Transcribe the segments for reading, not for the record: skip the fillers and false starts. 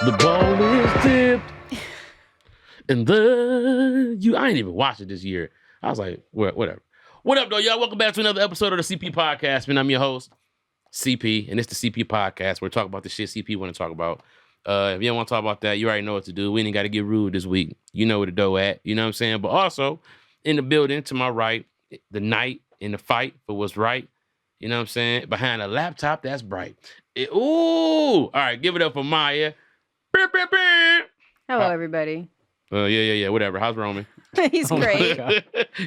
The ball is tipped. And I ain't even watched it this year. I was like, whatever. What up, though, y'all? Welcome back to another episode of the CP Podcast. Man, I'm your host, CP, and it's the CP Podcast. We're talking about the shit CP want to talk about. If you don't want to talk about that, you already know what to do. We ain't got to get rude this week. You know where the dough at. You know what I'm saying? But also, in the building to my right, the knight in the fight for what's right. You know what I'm saying? Behind a laptop that's bright. All right, give it up for Maya. Hello, everybody. Yeah. Whatever. How's Roman? He's great.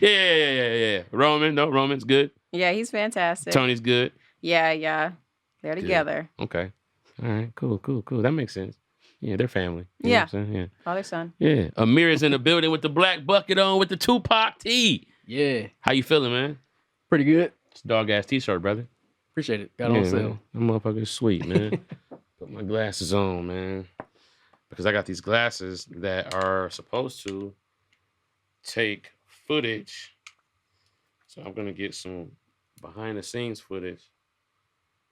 Yeah. Roman's good. Yeah, he's fantastic. Tony's good. Yeah. They're together. Okay. All right. Cool. That makes sense. Yeah, they're family. You know Yeah. what I'm saying? Yeah. Father, son. Yeah. Amir is in the building with the black bucket on with the Tupac tee. Yeah. How you feeling, man? Pretty good. It's a dog-ass t-shirt, brother. Appreciate it. Got on sale. Man. That motherfucker is sweet, man. Put my glasses on, man. Because I got these glasses that are supposed to take footage. So I'm going to get some behind-the-scenes footage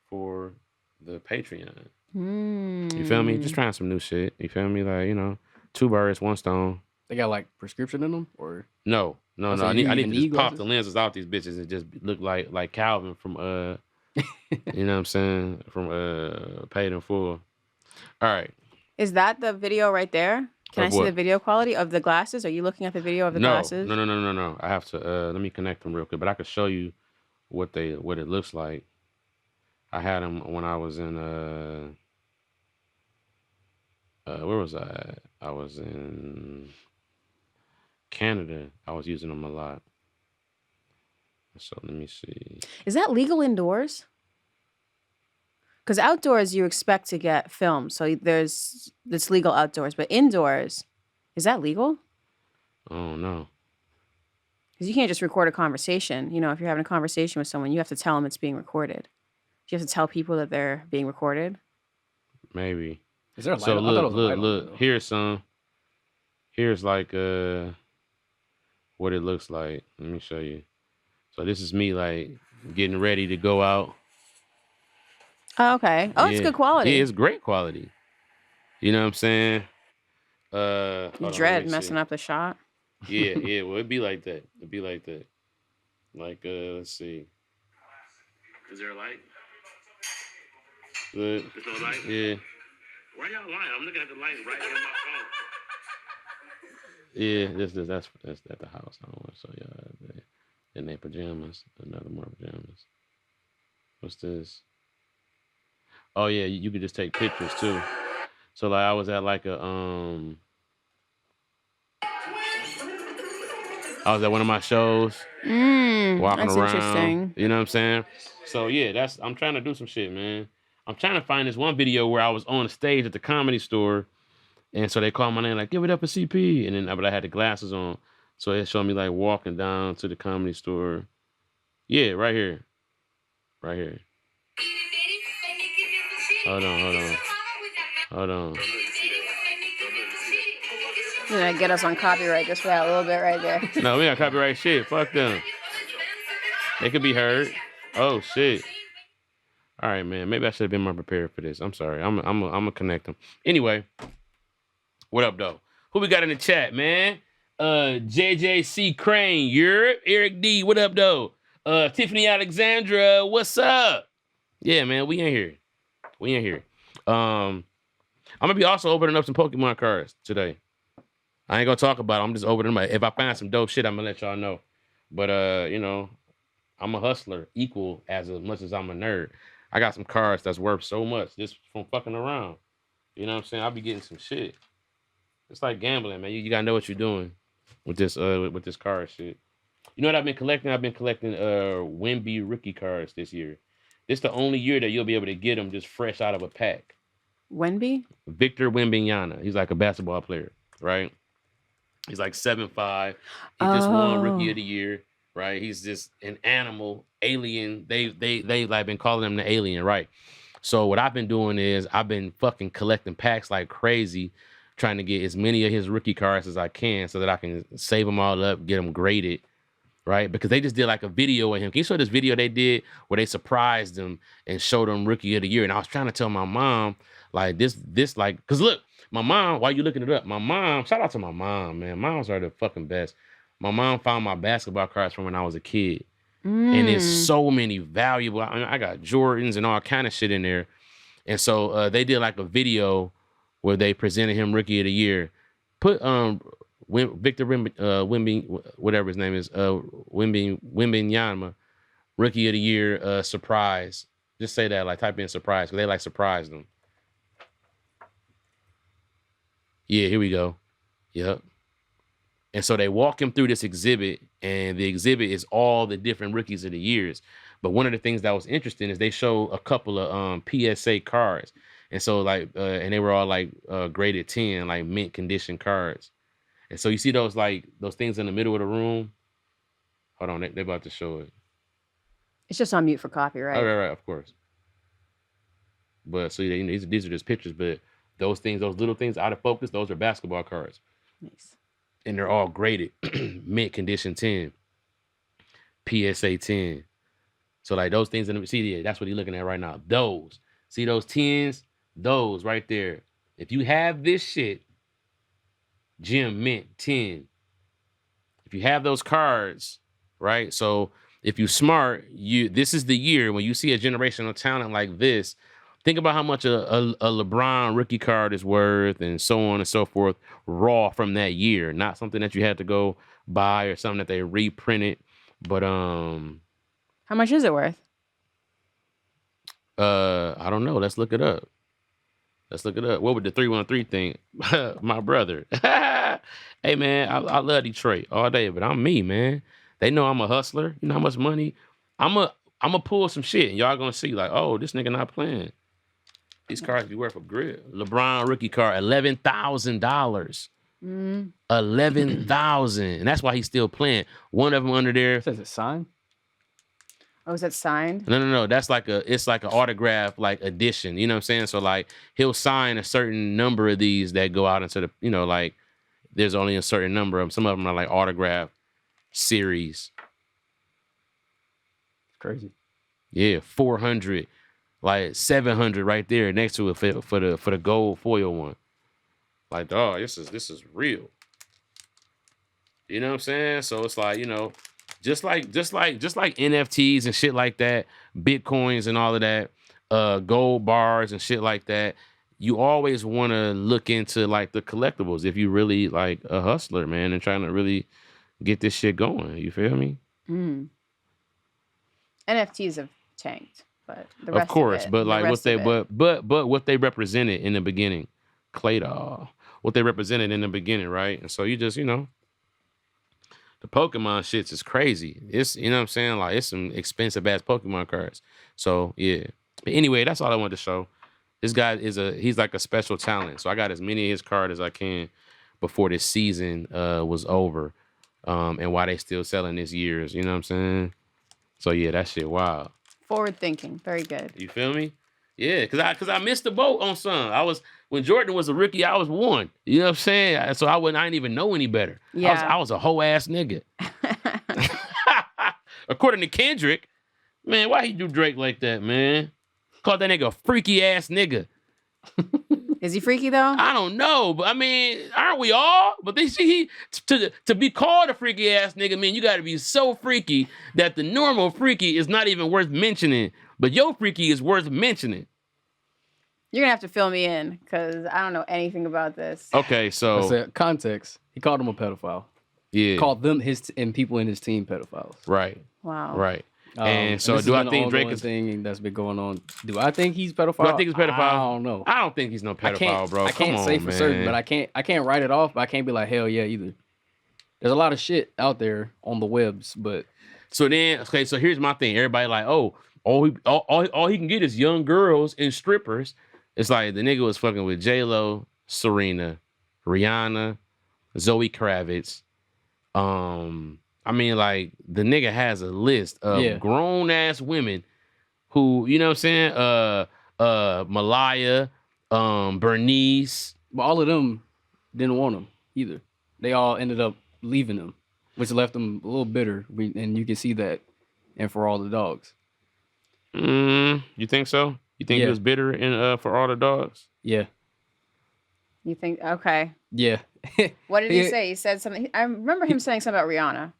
for the Patreon. You feel me? Just trying some new shit. You feel me? Like, two birds, one stone. They got like prescription in them, or No. So I need to just pop glasses? the lenses off these bitches and just look like Calvin from you know what I'm saying? From Paid in Full. All right. Is that the video right there? Can I Of see what? the video quality of the glasses? Are you looking at the video of the glasses? No. I have to let me connect them real quick, but I could show you what it looks like. I had them when I was in where was I at? I was in Canada. I was using them a lot. So let me see. Is that legal indoors? Because outdoors you expect to get filmed, so it's legal outdoors. But indoors, is that legal? Oh no. Because you can't just record a conversation. You know, if you're having a conversation with someone, you have to tell them it's being recorded. Do you have to tell people that they're being recorded? Maybe. is there a light? So I thought it was a light on look. it, though. Here's some. Here's like what it looks like. Let me show you. So this is me like getting ready to go out. Oh, okay. Oh, it's Yeah. good quality. Yeah, it's great quality. You know what I'm saying? You dread messing up the shot. Yeah. Well, it'd be like that. Like, let's see. Is there a light? Good. There's no light? Yeah. Why y'all lying? I'm looking at the light right in my phone. Yeah, that's at the house. I don't want to show y'all in their pajamas. Another more pajamas. What's this? Oh yeah, you could just take pictures too. So like I was at like I was at one of my shows, walking That's around. interesting. You know what I'm saying? So yeah, I'm trying to do some shit, man. I'm trying to find this one video where I was on the stage at the Comedy Store, and so they called my name like, "Give it up for CP," and then but I had the glasses on, so it showed me like walking down to the Comedy Store. Yeah, right here. Hold on. You're gonna get us on copyright just for that little bit right there. No, we got copyright shit. Fuck them. They could be heard. Oh shit. All right, man. Maybe I should have been more prepared for this. I'm sorry. I'm gonna connect them. Anyway, what up, though? Who we got in the chat, man? JJC Crane, Europe. Eric D, what up, though? Tiffany Alexandra, what's up? Yeah, man, we in here. I'm gonna be also opening up some Pokemon cards today. I ain't gonna talk about it. I'm just opening them. If I find some dope shit, I'm gonna let y'all know. But I'm a hustler, equal as much as I'm a nerd. I got some cards that's worth so much just from fucking around. You know what I'm saying? I'll be getting some shit. It's like gambling, man. You gotta know what you're doing with this card shit. You know what I've been collecting? I've been collecting Wemby rookie cards this year. This the only year that you'll be able to get them just fresh out of a pack. Wemby? Victor Wembanyama. He's like a basketball player, right? He's like 7'5". He just won Rookie of the Year, right? He's just an animal, alien. They like been calling him the alien, right? So what I've been doing is I've been fucking collecting packs like crazy, trying to get as many of his rookie cards as I can so that I can save them all up, get them graded, right? Because they just did like a video of him. Can you show this video they did where they surprised him and showed him Rookie of the Year? And I was trying to tell my mom, Like this, like, cause look, my mom. While you looking it up, my mom. Shout out to my mom, man. Moms are the fucking best. My mom found my basketball cards from when I was a kid, and it's Mm. so many valuable. I mean, I got Jordans and all kind of shit in there, and so they did like a video where they presented him Rookie of the Year. Put Victor Wimby, whatever his name is, Wimbenyama, Rookie of the Year surprise. Just say that, like type in surprise, because they like surprised them. Yeah, here we go. Yep. And so they walk him through this exhibit, and the exhibit is all the different rookies of the years. But one of the things that was interesting is they show a couple of PSA cards. And so like, and they were all like graded 10, like mint condition cards. And so you see those things in the middle of the room. Hold on, they about to show it. It's just on mute for copyright. Oh, right, of course. But so you know, these are just pictures, but those things, those little things out of focus, those are basketball cards. Nice. And they're all graded mint condition 10, PSA 10. So like those things in the see, that's what he's looking at right now. Those, see those 10s, those right there. If you have this shit, Jim Mint 10. If you have those cards, right? So if you're smart, this is the year when you see a generational talent like this. Think about how much a LeBron rookie card is worth and so on and so forth, raw from that year. Not something that you had to go buy or something that they reprinted. But how much is it worth? I don't know. Let's look it up. What would the 313 think? My brother. Hey man, I love Detroit all day, but I'm me, man. They know I'm a hustler. You know how much money? I'm a pull some shit, and y'all gonna see like, oh, this nigga not playing. These cards be worth a grip. LeBron rookie card, $11,000. $11,000, and that's why he's still playing. One of them under there Says it's signed. Oh, is that signed? No. That's it's like an autograph like edition. You know what I'm saying? So like he'll sign a certain number of these that go out into the, you know, like there's only a certain number of them. Some of them are like autograph series. Crazy. Yeah, 400, like 700 right there next to it for the gold foil one. Like, dog, this is real. You know what I'm saying? So it's like, you know, just like NFTs and shit like that, Bitcoins and all of that, gold bars and shit like that. You always want to look into like the collectibles if you really like a hustler, man, and trying to really get this shit going. You feel me? NFTs have tanked, but the rest of course, of it, but like what they represented in the beginning, Clay doll, what they represented in the beginning, right? And so you just, you know, the Pokemon shits is crazy. It's, you know what I'm saying? Like, it's some expensive ass Pokemon cards. So, yeah. But anyway, that's all I wanted to show. This guy he's like a special talent. So I got as many of his cards as I can before this season was over. And why they still selling this year's, you know what I'm saying? So, yeah, that shit wild. Forward thinking. Very good. You feel me? Yeah, cause I missed the boat on some. When Jordan was a rookie, I was one. You know what I'm saying? So I didn't even know any better. Yeah. I was a whole ass nigga. According to Kendrick, man, why he do Drake like that, man? Called that nigga a freaky ass nigga. Is he freaky though? I don't know, but I mean, aren't we all? But they see to be called a freaky ass nigga, man, you got to be so freaky that the normal freaky is not even worth mentioning. But your freaky is worth mentioning. You're gonna have to fill me in because I don't know anything about this. Okay, so I said context. He called him a pedophile. Yeah, called them and people in his team pedophiles. Right. Wow. Right. And so, do I think Drake is thing that's been going on? Do I think he's pedophile? Do I think he's pedophile? I don't know. I don't think he's no pedophile, bro. I can't say for certain, but I can't write it off. But I can't be like hell yeah either. There's a lot of shit out there on the webs, but so then okay. So here's my thing. Everybody like, oh, all he can get is young girls and strippers. It's like the nigga was fucking with J-Lo, Serena, Rihanna, Zoe Kravitz. I mean, like, the nigga has a list of grown-ass women who, you know what I'm saying? Malaya, Bernice. But all of them didn't want him either. They all ended up leaving him, which left him a little bitter. And you can see that in For All the Dogs. You think so? You think he was bitter in For All the Dogs? Yeah. You think? Okay. Yeah. What did he say? He said something. I remember him saying something about Rihanna.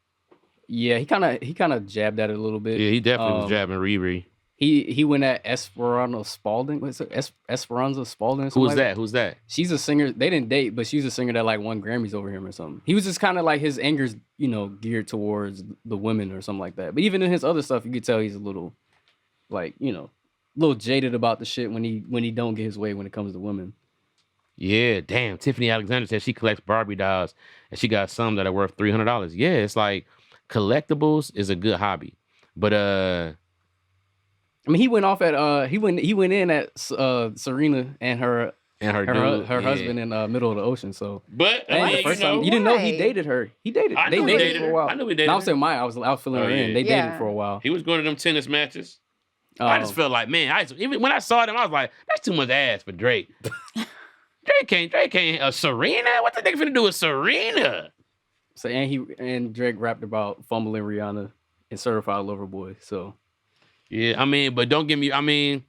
Yeah, he kind of jabbed at it a little bit. Yeah, he definitely was jabbing Riri. He went at Esperanza Spalding. What's it? Esperanza Spalding. Or something Who's like that? Who's that? She's a singer. They didn't date, but she's a singer that like won Grammys over him or something. He was just kind of like his anger's, geared towards the women or something like that. But even in his other stuff, you could tell he's a little, like, a little jaded about the shit when he don't get his way when it comes to women. Yeah, damn. Tiffany Alexander said she collects Barbie dolls and she got some that are worth $300. Yeah, it's like collectibles is a good hobby. But I mean, he went off at he went in at Serena and her husband in the middle of the ocean. So, but that ain't the first time. You didn't know he dated her. He dated. I They knew he dated dated for a her. while. I knew he dated I her. was saying I was filling her in. They dated for a while. He was going to them tennis matches. I just felt like, man, even when I saw them, I was like, that's too much ass for Drake. Drake can't. Serena? What the nigga finna do with Serena? So and Drake rapped about fumbling Rihanna and Certified Lover Boy. So yeah, I mean, but don't get me. I mean,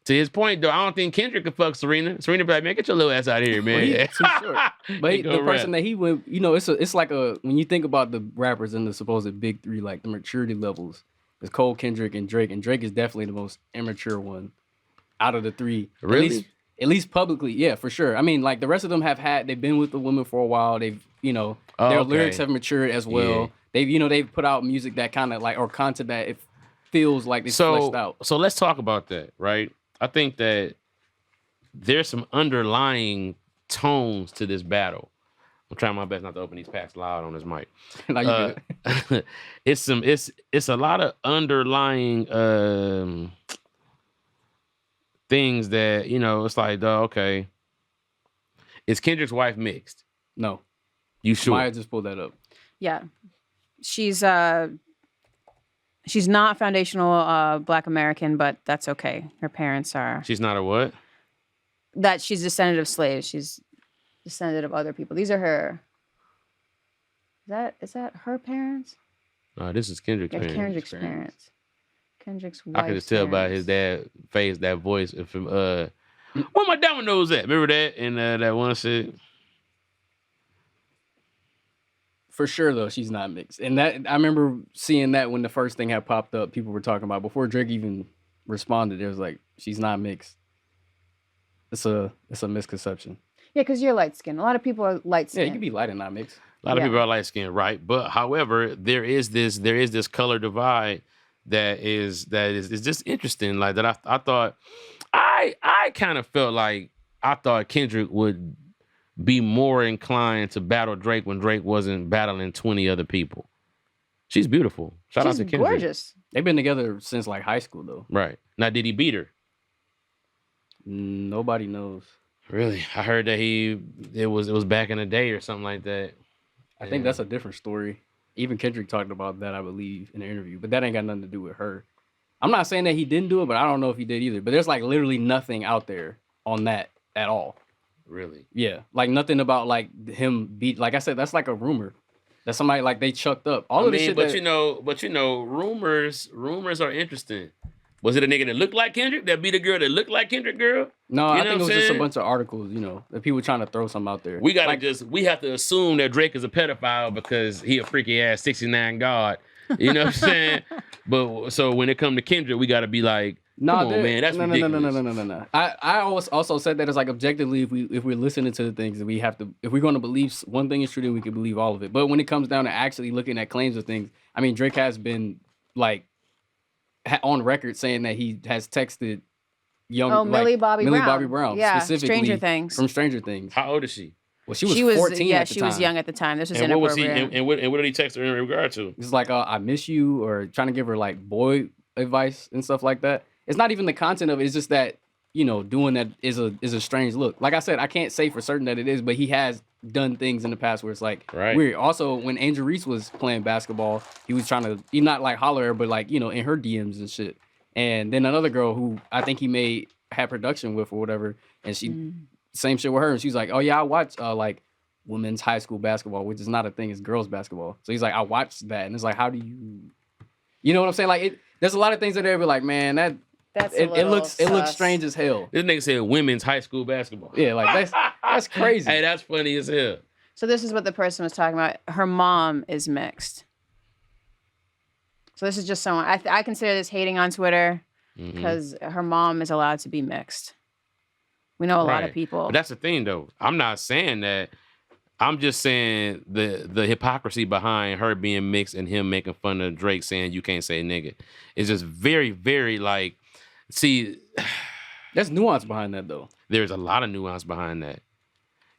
to his point though, I don't think Kendrick could fuck Serena. Serena be like, man, get your little ass out of here, man. Well, too short. But the person that he went, it's like when you think about the rappers in the supposed big three, like the maturity levels, it's Cole, Kendrick, and Drake is definitely the most immature one out of the three. Really? At least publicly, yeah, for sure. I mean, like the rest of them they've been with the women for a while. They've, their lyrics have matured as well. Yeah. They've put out music that kind of like, or content that it feels like it's fleshed out. So let's talk about that, right? I think that there's some underlying tones to this battle. I'm trying my best not to open these packs loud on this mic. It's a lot of underlying things that, it's like, okay. Is Kendrick's wife mixed? No. You sure? Maya just pulled that up. Yeah. She's not foundational Black American, but that's okay. Her parents are. She's not a what? That she's descendant of slaves. She's descendant of other people. These are her. Is that her parents? No, this is Kendrick's parents. Kendrick's parents. Kendrick's wife. I can just tell by his dad face, that voice. If where my dominoes at? Remember that? And that one shit. For sure, though, she's not mixed. And that I remember seeing that when the first thing had popped up, people were talking about before Drake even responded. It was like, she's not mixed. It's a misconception. Yeah, because you're light skinned. A lot of people are light skinned. Yeah, you can be light and not mixed. A lot of people are light skinned, right? But however, there is this color divide that is just interesting. Like that, I thought I kind of felt like I thought Kendrick would be more inclined to battle Drake when Drake wasn't battling 20 other people. She's beautiful. Shout out to Kendrick. Gorgeous. They've been together since like high school though. Right. Now, did he beat her? Nobody knows. Really? I heard that it was back in the day or something like that. I think that's a different story. Even Kendrick talked about that, I believe, in an interview. But that ain't got nothing to do with her. I'm not saying that he didn't do it, but I don't know if he did either. But there's like literally nothing out there on that at all. Really? Yeah. Like nothing about like him beat. Like I said, that's like a rumor that somebody like they chucked up. This shit. But rumors are interesting. Was it a nigga that looked like Kendrick that beat a girl that looked like Kendrick girl? No, I think it was just a bunch of articles, that people trying to throw something out there. We have to assume that Drake is a pedophile because he a freaky ass 69 god. You know what I'm saying? But so when it come to Kendrick, we gotta be like, come on, man, that's ridiculous. No. I also said that it's like objectively, if we're listening to the things that we have to, if we're going to believe one thing is true, then we can believe all of it. But when it comes down to actually looking at claims of things, I mean, Drake has been like on record saying that he has texted Millie Bobby Brown, yeah, specifically from Stranger Things. How old is she? Well, she was 14 at the time. She was young at the time. This was and inappropriate. What did he text her in regard to? It's like, I miss you, or trying to give her like boy advice and stuff like that. It's not even the content of it. It's just that, doing that is a strange look. Like I said, I can't say for certain that it is, but he has done things in the past where it's like weird. Also, when Angel Reese was playing basketball, he was trying to, he not like holler at her, but like, in her DMs and shit. And then another girl who I think he had production with or whatever, and she, same shit with her. And she's like, oh yeah, I watch like women's high school basketball, which is not a thing, it's girls basketball. So he's like, I watched that. And it's like, how do you know what I'm saying? Like, there's a lot of things that they'll be like, man, That's a it little looks sus. strange as hell. This nigga said women's high school basketball. Yeah, like that's crazy. Hey, that's funny as hell. So this is what the person was talking about. Her mom is mixed. So this is just someone I consider this hating on Twitter because her mom is allowed to be mixed. We know a lot of people. But that's the thing, though. I'm not saying that. I'm just saying the hypocrisy behind her being mixed and him making fun of Drake saying you can't say nigga. It's just very, very like, see. There's nuance behind that, though. There's a lot of nuance behind that.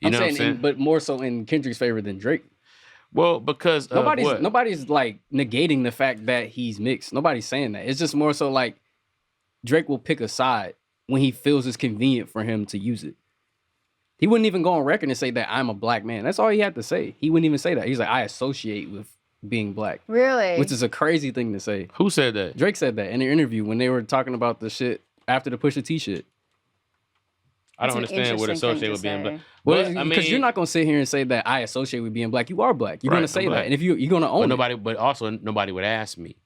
You know what I'm saying? But more so in Kendrick's favor than Drake. Well, because nobody's like negating the fact that he's mixed. Nobody's saying that. It's just more so like Drake will pick a side when he feels it's convenient for him to use it. He wouldn't even go on record and say that I'm a black man. That's all he had to say. He wouldn't even say that. He's like, I associate with being black. Really? Which is a crazy thing to say. Who said that? Drake said that in an interview when they were talking about the shit after the Pusha T shit. I don't understand what associate with being black. Well, because you're not gonna sit here and say that I associate with being black. You are black. You're gonna say that, and if you're gonna own it. But also nobody would ask me,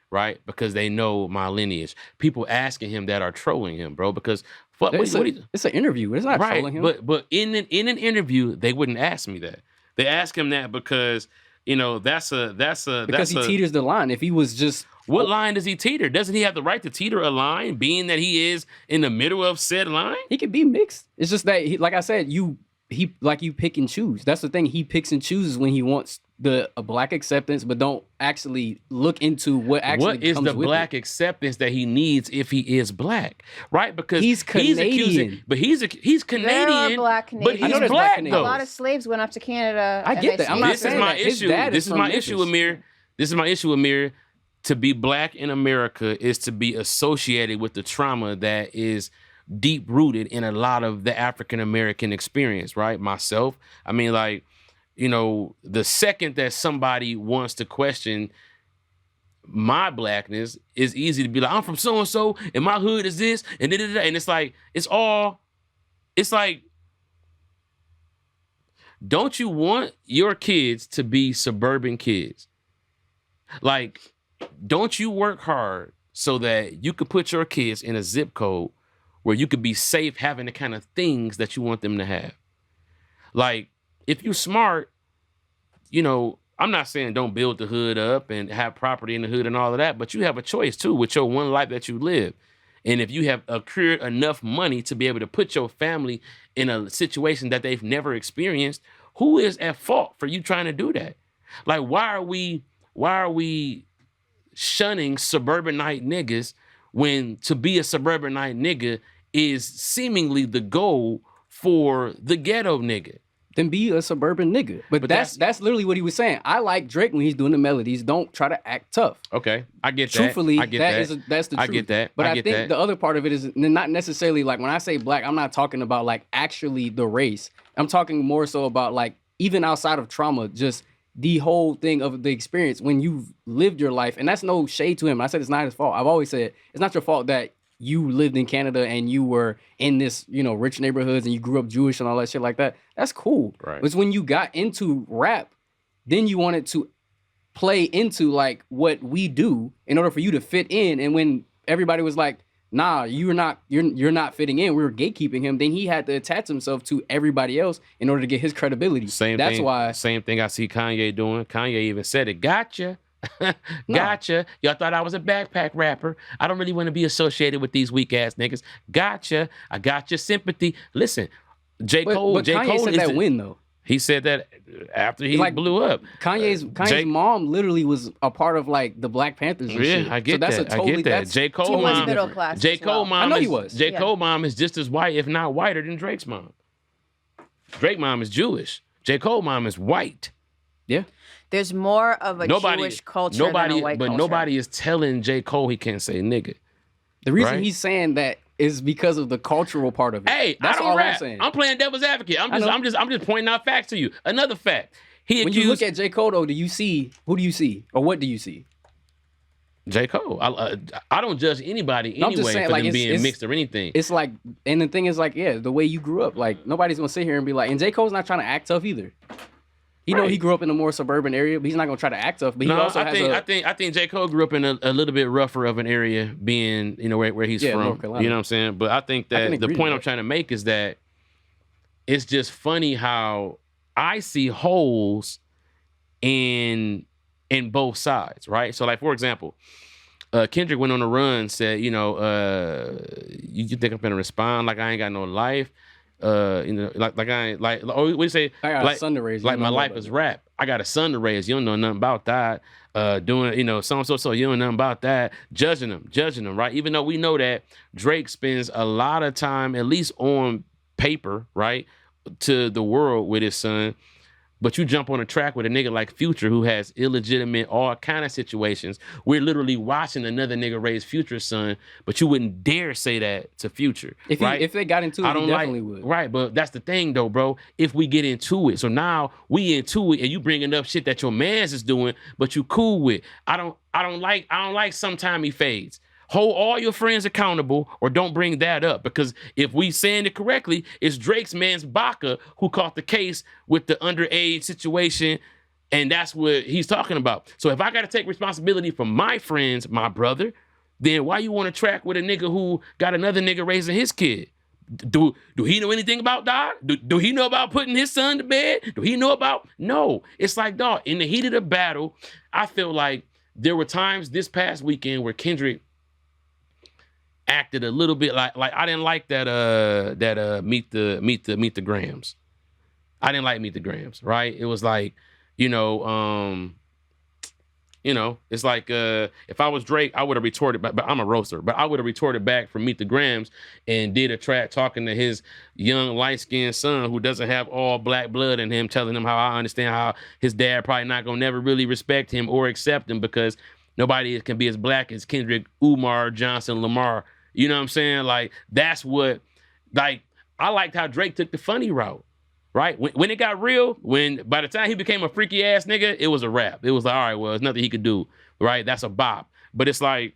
right? Because they know my lineage. People asking him that are trolling him, bro. Because it's an interview. It's not trolling him. But in an interview, they wouldn't ask me that. They ask him that because because he teeters the line. If he was just what line does he teeter? Doesn't he have the right to teeter a line, being that he is in the middle of said line? He could be mixed. It's just that, like I said, you pick and choose. That's the thing. He picks and chooses when he wants a black acceptance, but don't actually look into what actually is comes the with black it. acceptance that he needs if he is black, right? Because he's Canadian, he's Canadian. There are black Canadians. But he's black though. A lot of slaves went up to Canada. I get that. I'm not this is my issue. This is my issue, Amir. This is my issue, Amir. To be black in America is to be associated with the trauma that is deep rooted in a lot of the African American experience, right? Myself, I mean, like, you know, the second that somebody wants to question my blackness, is easy to be like, I'm from so and so, and my hood is this, and da-da-da-da. And it's like, don't you want your kids to be suburban kids? Like, don't you work hard so that you could put your kids in a zip code where you could be safe having the kind of things that you want them to have? Like, if you smart, you know, I'm not saying don't build the hood up and have property in the hood and all of that, but you have a choice too with your one life that you live. And if you have accrued enough money to be able to put your family in a situation that they've never experienced, who is at fault for you trying to do that? Like, why are we shunning suburbanite niggas when to be a suburbanite nigga is seemingly the goal for the ghetto nigga? Then be a suburban nigga. But that's literally what he was saying. I like Drake when he's doing the melodies. Don't try to act tough. Okay, I get that. Truthfully, I get that. That's the truth. I get that. But I think the other part of it is not necessarily like when I say black, I'm not talking about like actually the race. I'm talking more so about like even outside of trauma, just the whole thing of the experience when you've lived your life. And that's no shade to him. I said it's not his fault. I've always said it's not your fault that you lived in Canada and you were in this, you know, rich neighborhoods and you grew up Jewish and all that shit like that. That's cool. Right. It's when you got into rap, then you wanted to play into like what we do in order for you to fit in. And when everybody was like, nah, you're not fitting in, we were gatekeeping him, then he had to attach himself to everybody else in order to get his credibility. Same thing I see Kanye doing. Kanye even said it. Gotcha. Gotcha. Y'all thought I was a backpack rapper. I don't really want to be associated with these weak ass niggas. Gotcha. I got your sympathy. Listen, J. Cole. But Kanye said that when though? He said that after he blew up. Kanye's mom literally was a part of like the Black Panthers. And shit. I get that. I get that. J. Cole mom. Middle class. J. Cole mom. I know he was. J. Cole mom is just as white, if not whiter, than Drake's mom. Drake's mom is Jewish. J. Cole mom is white. Yeah. There's more of a Jewish culture than a white culture. But nobody is telling J. Cole he can't say nigga. The reason he's saying that is because of the cultural part of it. Hey, that's all all rap. I'm saying. I'm playing devil's advocate. I'm just pointing out facts to you. Another fact. When you look at J. Cole, though, who do you see? Or what do you see? J. Cole. I don't judge anybody anyway for them being mixed or anything. It's like, and the thing is like, yeah, the way you grew up. Like, nobody's going to sit here and be like, and J. Cole's not trying to act tough either. He know he grew up in a more suburban area, but he's not gonna try to act tough. But he also I think J. Cole grew up in a little bit rougher of an area, being where he's from. North Carolina. You know what I'm saying? But I think that the point I'm trying to make is that it's just funny how I see holes in both sides, right? So, like, for example, Kendrick went on a run, said, you think I'm gonna respond like I ain't got no life? Like I ain't like, or we say, I got a son to raise. Like my life is rap. I got a son to raise. You don't know nothing about that. Doing, so you don't know nothing about that. Judging them, right? Even though we know that Drake spends a lot of time, at least on paper, right, to the world with his son. But you jump on a track with a nigga like Future who has illegitimate, all kind of situations. We're literally watching another nigga raise Future's son, but you wouldn't dare say that to Future. If they got into it, he definitely would. Right, but that's the thing though, bro. If we get into it, so now we into it, and you bringing up shit that your man's is doing, but you cool with. I don't like sometime he fades. Hold all your friends accountable or don't bring that up, because if we saying it correctly, it's Drake's man's Baca who caught the case with the underage situation, and that's what he's talking about. So if I got to take responsibility for my friends, my brother, then why you want to track with a nigga who got another nigga raising his kid? Do he know anything about dog? Do he know about putting his son to bed? Do he know about? No. It's like, dog, in the heat of the battle, I feel like there were times this past weekend where Kendrick acted a little bit like I didn't like that meet the Grams. I didn't like Meet the Grams, right? It was like, it's like if I was Drake, I would have retorted, but I'm a roaster, but I would have retorted back from Meet the Grams and did a track talking to his young light-skinned son who doesn't have all black blood in him, telling him how I understand how his dad probably not gonna never really respect him or accept him because nobody can be as black as Kendrick, Umar, Johnson, Lamar. You know what I'm saying? Like, that's what, like, I liked how Drake took the funny route, right? When it got real, by the time he became a freaky ass nigga, it was a wrap. It was like, all right, well, there's nothing he could do, right? That's a bop. But it's like,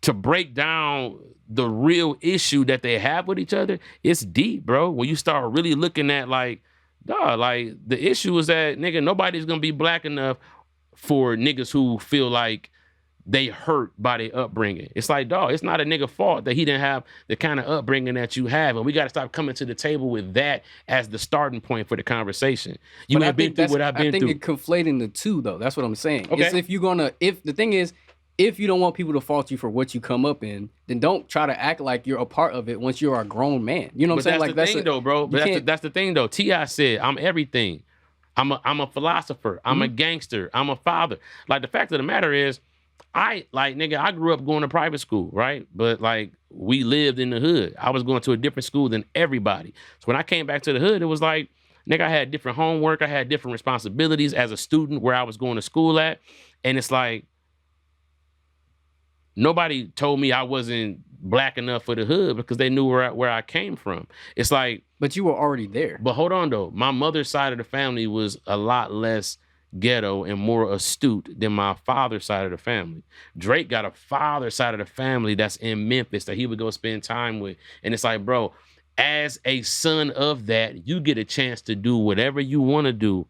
to break down the real issue that they have with each other, it's deep, bro. When you start really looking at, like, dog, like, the issue is that, nigga, nobody's gonna be black enough for niggas who feel like they hurt by their upbringing. It's like, dog, it's not a nigga fault that he didn't have the kind of upbringing that you have. And we got to stop coming to the table with that as the starting point for the conversation. You ain't been through what I've been through. I think you're conflating the two, though. That's what I'm saying. Okay. It's the thing is, if you don't want people to fault you for what you come up in, then don't try to act like you're a part of it once you're a grown man. You know what I'm saying? That's the thing, though, bro. But that's the thing, though. T.I. said, I'm everything. I'm a philosopher. I'm a gangster. I'm a father. Like, the fact of the matter is, I grew up going to private school, right? But, like, we lived in the hood. I was going to a different school than everybody. So when I came back to the hood, it was like, nigga, I had different homework. I had different responsibilities as a student where I was going to school at. And it's like, nobody told me I wasn't black enough for the hood because they knew where I came from. It's like... But you were already there. But hold on, though. My mother's side of the family was a lot less ghetto and more astute than my father's side of the family. Drake got a father side of the family that's in Memphis that he would go spend time with. And it's like, bro, as a son of that, you get a chance to do whatever you want to do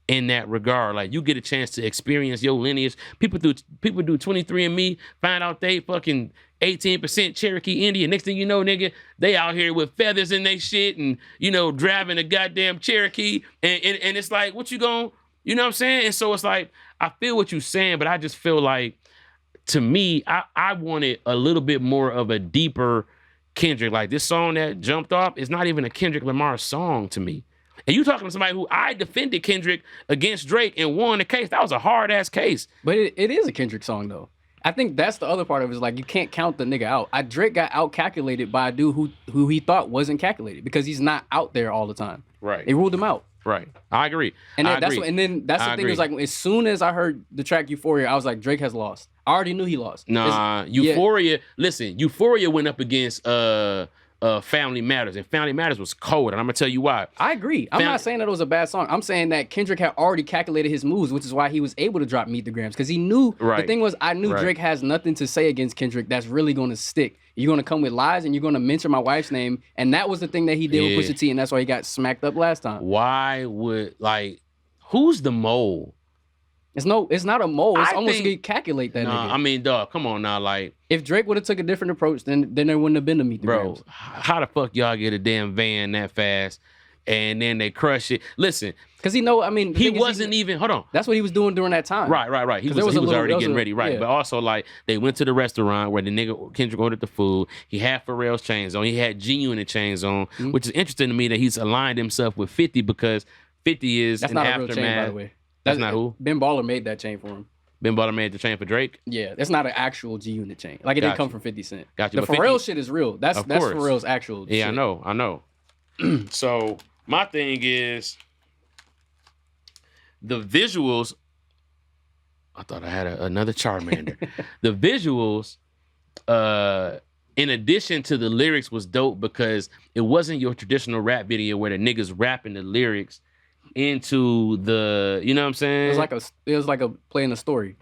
in that regard. Like, you get a chance to experience your lineage. People do 23andMe, find out they fucking 18% Cherokee Indian. Next thing you know, nigga, they out here with feathers in they shit and, driving a goddamn Cherokee. And it's like, what you gonna... You know what I'm saying? And so it's like, I feel what you're saying, but I just feel like, to me, I wanted a little bit more of a deeper Kendrick. Like, this song that jumped off is not even a Kendrick Lamar song to me. And you talking to somebody who I defended Kendrick against Drake and won the case. That was a hard-ass case. But it is a Kendrick song, though. I think that's the other part of it, is like, you can't count the nigga out. Drake got out-calculated by a dude who he thought wasn't calculated because he's not out there all the time. Right. They ruled him out. Right. I agree. And that's the thing is, like, as soon as I heard the track Euphoria, I was like, Drake has lost. I already knew he lost. Nah, Euphoria, listen, Euphoria went up against Family Matters, and Family Matters was cold, and I'm gonna tell you why. I agree. I'm not saying that it was a bad song. I'm saying that Kendrick had already calculated his moves, which is why he was able to drop Meet the Grams, because he knew, the thing was, I knew Drake has nothing to say against Kendrick that's really gonna stick. You're gonna come with lies and you're gonna mention my wife's name, and that was the thing that he did with Pusha T, and that's why he got smacked up last time. Why would, like, Who's the mole? It's not a mole. It's I almost think- to calculate that Nah, nigga. I mean, dog, come on now, like, If Drake would have took a different approach, then there wouldn't have been a Meet the bro, Grams. how the fuck y'all get a damn van that fast and then they crush it? Listen, Because the he thing is, wasn't even. Hold on. That's what he was doing during that time. Right. He 'Cause was, there was he a was little- already there was getting a- ready, right? yeah. But also, like, they went to the restaurant where the nigga Kendrick ordered the food. He had Pharrell's chains on. He had G-Unit chains on, Mm-hmm. which is interesting to me that he's aligned himself with 50 because 50 is That's an not a aftermath. real chain, by the way. That's not who? Ben Baller made that chain for him. Ben Baller made the chain for Drake. Yeah, that's not an actual G-Unit chain. Like, it didn't Got come you. from 50 Cent. Got you. The But Pharrell 50 shit is real. That's Of course. Pharrell's actual Yeah, shit. I know. So my thing is the visuals. I thought I had another Charmander. The visuals, in addition to the lyrics, was dope because it wasn't your traditional rap video where the niggas rapping the lyrics into the, you know what I'm saying? It was like a playing a story.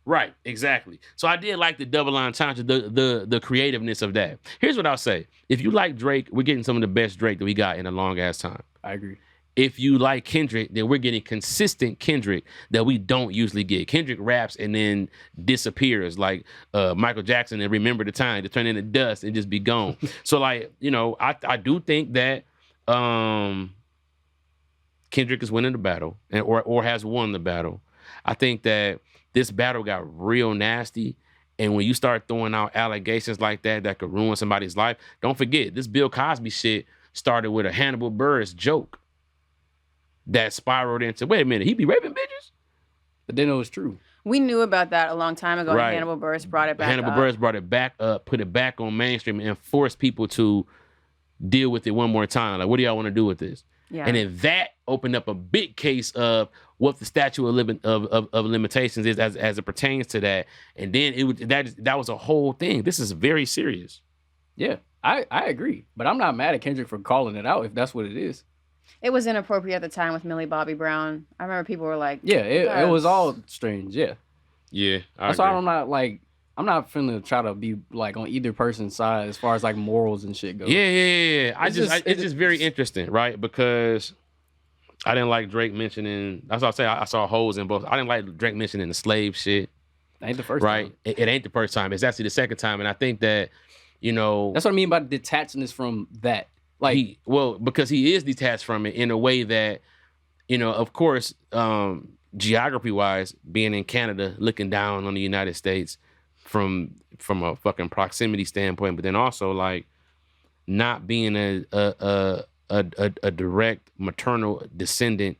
Right, exactly. So I did like the double entendre, the creativeness of that. Here's what I'll say. If you like Drake, we're getting some of the best Drake that we got in a long ass time. I agree. If you like Kendrick, then we're getting consistent Kendrick that we don't usually get. Kendrick raps and then disappears like Michael Jackson and Remember the Time to turn into dust and just be gone. So like, you know, I do think that Kendrick is winning the battle or has won the battle. I think that this battle got real nasty. And when you start throwing out allegations like that could ruin somebody's life, don't forget, this Bill Cosby shit started with a Hannibal Buress joke that spiraled into, wait a minute, he be raping bitches? But then it was true. We knew about that a long time ago. Right. And Hannibal Buress brought it back Hannibal up. Buress brought it back up, put it back on mainstream, and forced people to deal with it one more time. Like, what do y'all want to do with this? Yeah. And then that opened up a big case of what the statute of limitations is as it pertains to that. And then that was a whole thing. This is very serious. Yeah, I agree. But I'm not mad at Kendrick for calling it out if that's what it is. It was inappropriate at the time with Millie Bobby Brown. I remember people were like, Yeah, it was all strange. Yeah. Yeah, That's why I'm not finna try to be like on either person's side as far as like morals and shit go. Yeah. It's just very it's- interesting, right? Because I didn't like Drake mentioning. That's what I say. I saw holes in both. I didn't like Drake mentioning the slave shit. Ain't the first Right? time. It ain't the first time. It's actually the second time, and I think that, you know, That's what I mean by detaching this from that. Like, because he is detached from it in a way that, you know, of course, geography wise, being in Canada, looking down on the United States from a fucking proximity standpoint, but then also like not being a direct maternal descendant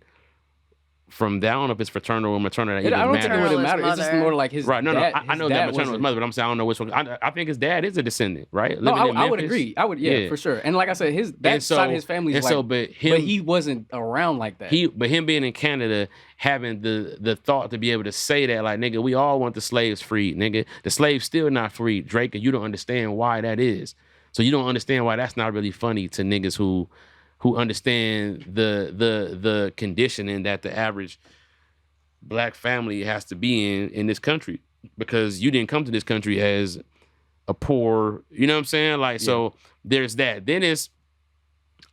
from that. I don't know if it's fraternal or maternal. That I even don't think it matters. would matter. It's just Mother. more like his Right, no, dad, I know that maternal wasn't- was mother, but I'm saying I don't know which one. I think his dad is a descendant, right? No, Living in I would Memphis. agree. I would, yeah, for sure. And like I said, that side of his family is like, but he wasn't around like that. But him being in Canada, having the thought to be able to say that, like, nigga, we all want the slaves freed, nigga. The slaves still not freed, Drake, and you don't understand why that is. So you don't understand why that's not really funny to niggas who understand the conditioning that the average Black family has to be in this country, because you didn't come to this country as a poor, you know what I'm saying? Like, so there's that. Then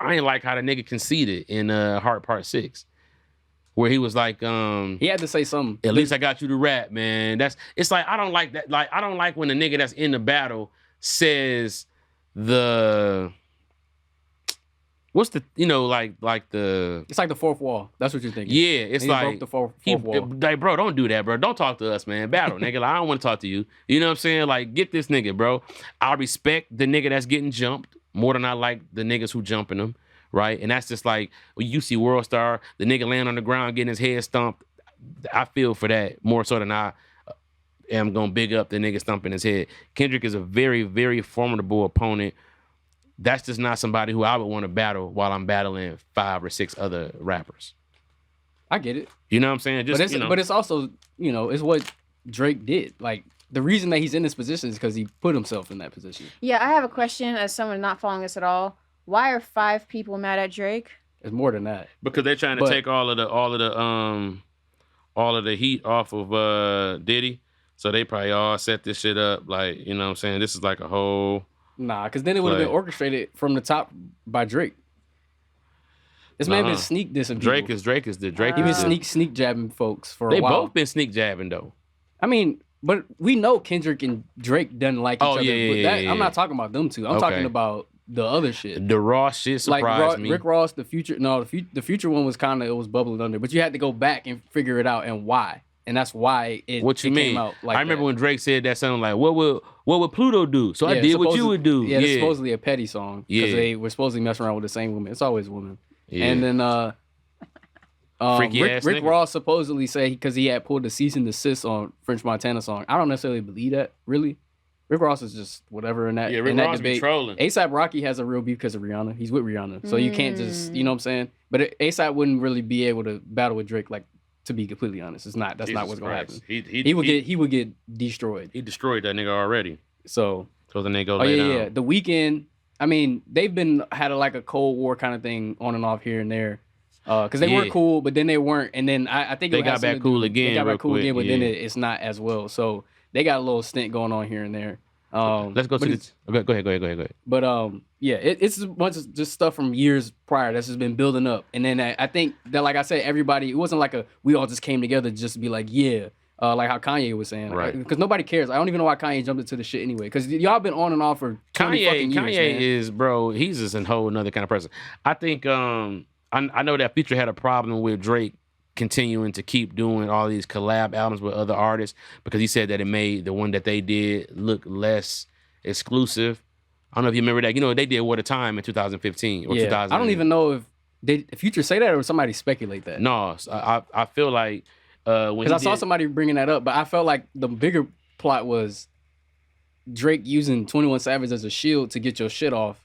I ain't like how the nigga conceded in Heart Part 6, where he was like, he had to say something. at least I got you to rap, man. It's like, I don't like that. Like, I don't like when the nigga that's in the battle says what's the, you know, like the, It's like the fourth wall. That's what you're thinking. yeah, it's He like, broke the fourth wall. like, bro, don't do that, bro. Don't talk to us, man. Battle, nigga. Like, I don't want to talk to you. You know what I'm saying? Like, get this nigga, bro. I respect the nigga that's getting jumped more than I like the niggas who jumping them, right? And that's just like, when you see World Star, the nigga laying on the ground getting his head stumped. I feel for that more so than I am gonna big up the nigga stumping his head. Kendrick is a very, very formidable opponent. That's just not somebody who I would want to battle while I'm battling 5 or 6 other rappers. I get it. You know what I'm saying? Just, But it's also, you know, it's what Drake did. Like, the reason that he's in this position is because he put himself in that position. Yeah, I have a question as someone not following this at all. Why are 5 people mad at Drake? It's more than that. because they're trying to take all of the heat off of Diddy. So they probably all set this shit up. Like, you know what I'm saying? This is like a whole... Nah, because then it would have been Like- orchestrated from the top by Drake. This man been sneak dissing Drake people. is the Drake. He been is sneak jabbing folks for They a while. both been sneak jabbing though. I mean, but we know Kendrick and Drake doesn't like each other. Yeah. I'm not talking about them two. I'm talking about the other shit. The Raw shit surprised me. Rick Ross, the Future. No, the Future one was kind of, it was bubbling under, but you had to go back and figure it out and why. And that's why it came out like I remember that. when Drake said that something like, "What would Pluto do?" So I did what you would do. Yeah, it's supposedly a petty song because they were supposedly messing around with the same woman. It's always women. Yeah. And then Rick Ross supposedly say because he had pulled the cease and desist on French Montana song. I don't necessarily believe that, really. Rick Ross is just whatever in that. Yeah, Rick in that Ross debate. be trolling. ASAP Rocky has a real beef because of Rihanna. He's with Rihanna, so you can't just, you know what I'm saying. But ASAP wouldn't really be able to battle with Drake, like, to be completely honest. It's not. That's not what's gonna happen. He would get destroyed. He destroyed that nigga already. So the nigga lay down. Yeah. The Weeknd. I mean, they've had a Cold War kind of thing on and off here and there. Because they were cool, but then they weren't. And then I think they got back cool again. They got back cool again, but then it's not as well. So they got a little stint going on here and there. Let's go to this. Okay, go ahead. But it's a bunch of just stuff from years prior that's just been building up. And then I think that, like I said, everybody, it wasn't like we all just came together just to be like, yeah. Like how Kanye was saying, right? Because nobody cares. I don't even know why Kanye jumped into the shit anyway. Because y'all been on and off for 20 fucking years. Kanye is, bro. He's just a whole another kind of person. I think I know that Future had a problem with Drake continuing to keep doing all these collab albums with other artists because he said that it made the one that they did look less exclusive. I don't know if you remember that. You know, they did What a Time in 2015 or 2000. I don't even know if Future say that or somebody speculate that. No, I feel like because I saw somebody bringing that up, but I felt like the bigger plot was Drake using 21 Savage as a shield to get your shit off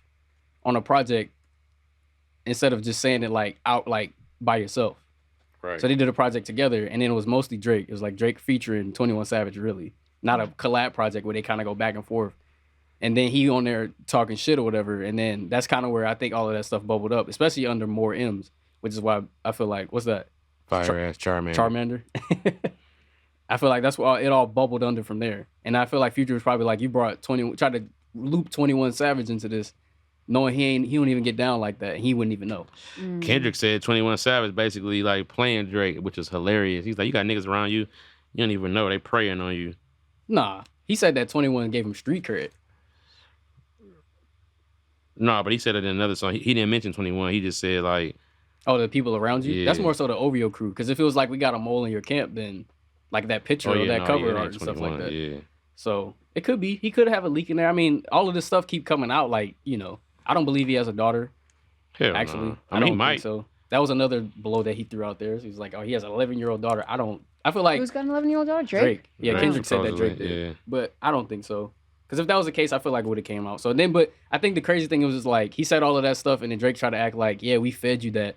on a project instead of just saying it like out like by yourself. Right. So they did a project together, and then it was mostly Drake. It was like Drake featuring 21 Savage, really, not a collab project where they kind of go back and forth. And then he on there talking shit or whatever, and then that's kind of where I think all of that stuff bubbled up, especially under more M's, which is why I feel like what's that? Fire ass Charmander. Charmander. I feel like that's why it all bubbled under from there. And I feel like Future was probably like, you tried to loop 21 Savage into this, knowing he don't even get down like that. He wouldn't even know. Kendrick said 21 Savage basically like playing Drake, which is hilarious. He's like, you got niggas around you, you don't even know they preying on you. Nah, he said that 21 gave him street cred. No, but he said it in another song. He didn't mention 21. He just said like, oh, the people around you. Yeah. That's more so the OVO crew. Because if it was like we got a mole in your camp, then like that picture or that cover art and stuff like that. Yeah. So it could be. He could have a leak in there. I mean, all of this stuff keep coming out. Like, you know, I don't believe he has a daughter. Hell actually, no. I don't he might. think so. That was another blow that he threw out there. So he was like, oh, he has an 11-year-old daughter. I feel like who's got an 11-year-old daughter? Drake. Yeah, Kendrick said that Drake did. Yeah. But I don't think so. Because if that was the case, I feel like it would have came out. So then, but I think the crazy thing was just like he said all of that stuff, and then Drake tried to act like, yeah, we fed you that.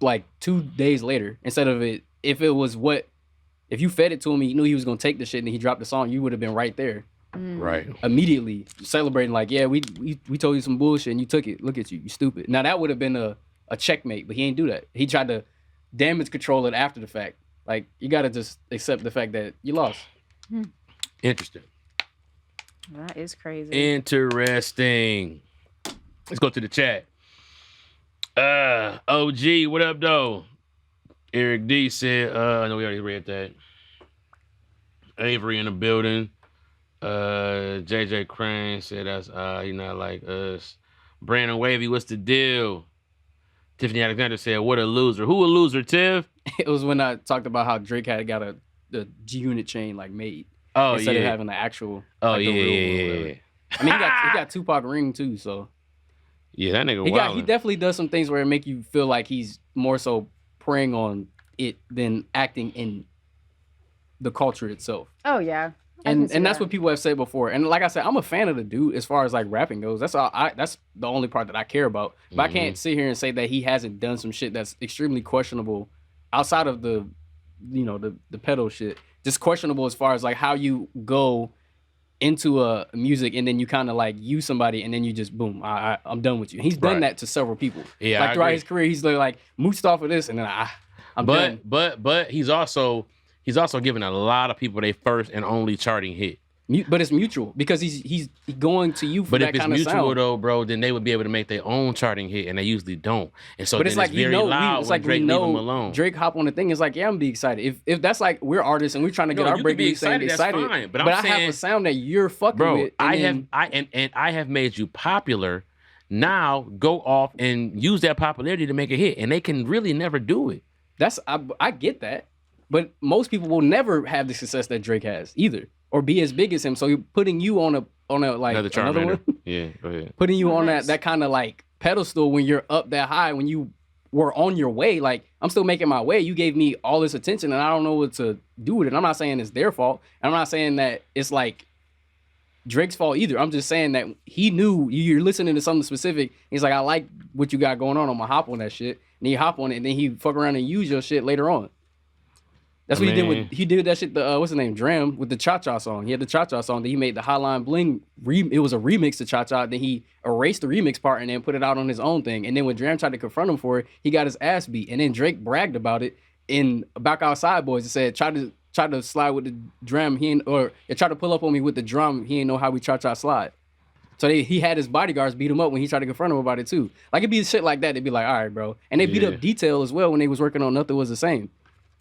Like 2 days later, instead of it, if you fed it to him, he knew he was gonna take the shit, and he dropped the song, you would have been right there, right? Immediately celebrating, like, yeah, we told you some bullshit, and you took it. Look at you, you stupid. Now that would have been a checkmate, but he ain't do that. He tried to damage control it after the fact. Like, you gotta just accept the fact that you lost. Interesting. That is crazy. Interesting. Let's go to the chat. OG, what up, though? Eric D said, I know we already read that. Avery in the building. JJ Crane said that's he not like us. Brandon Wavy, what's the deal? Tiffany Alexander said, what a loser. Who a loser, Tiff? It was when I talked about how Drake had got the G-Unit chain like made. Oh, instead of having the actual. Oh, like, yeah. I mean, he got Tupac ring too, so. Yeah, that nigga wild. He definitely does some things where it make you feel like he's more so preying on it than acting in the culture itself. Oh yeah. And that's what people have said before. And like I said, I'm a fan of the dude as far as like rapping goes. That's the only part that I care about. But I can't sit here and say that he hasn't done some shit that's extremely questionable outside of the pedo shit. Just questionable as far as like how you go into a music and then you kind of like use somebody and then you just boom, I'm done with you. He's done that to several people. Yeah, like throughout his career, he's like mooched off of this and then I'm done. But he's also given a lot of people their first and only charting hit. But it's mutual because he's going to you for But that if it's kind of mutual sound. though, bro, then they would be able to make their own charting hit, and they usually don't. And so But then it's like very loud it's when like Drake we leave them know alone. Drake hop on the thing. It's like, yeah, I'm be excited. If that's like we're artists and we're trying to get No, our you break, can be saying excited, that's fine. But I'm I have saying- a sound that you're fucking Bro, with. I have made you popular. Now go off and use that popularity to make a hit, and they can really never do it. I get that, but most people will never have the success that Drake has either, or be as big as him. So you're putting you on a like Another one, Yeah, go ahead. putting you on nice. that kind of like pedestal when you're up that high, when you were on your way. Like, I'm still making my way. You gave me all this attention, and I don't know what to do with it. I'm not saying it's their fault. I'm not saying that it's like Drake's fault either. I'm just saying that he knew you're listening to something specific. He's like, I like what you got going on. I'm gonna hop on that shit. And he hop on it, and then he fuck around and use your shit later on. That's what he did that shit. The what's his name, Dram, with the Cha Cha song. He had the Cha Cha song. Then he made the Hotline Bling. It was a remix to Cha Cha. Then he erased the remix part and then put it out on his own thing. And then when Dram tried to confront him for it, he got his ass beat. And then Drake bragged about it in Back Outside Boys. He said, try to slide with the drum. Try to pull up on me with the drum. He didn't know how we Cha Cha slide. So he had his bodyguards beat him up when he tried to confront him about it too. Like, it'd be shit like that. They'd be like, all right, bro. And they beat up Detail as well when they was working on Nothing Was the Same.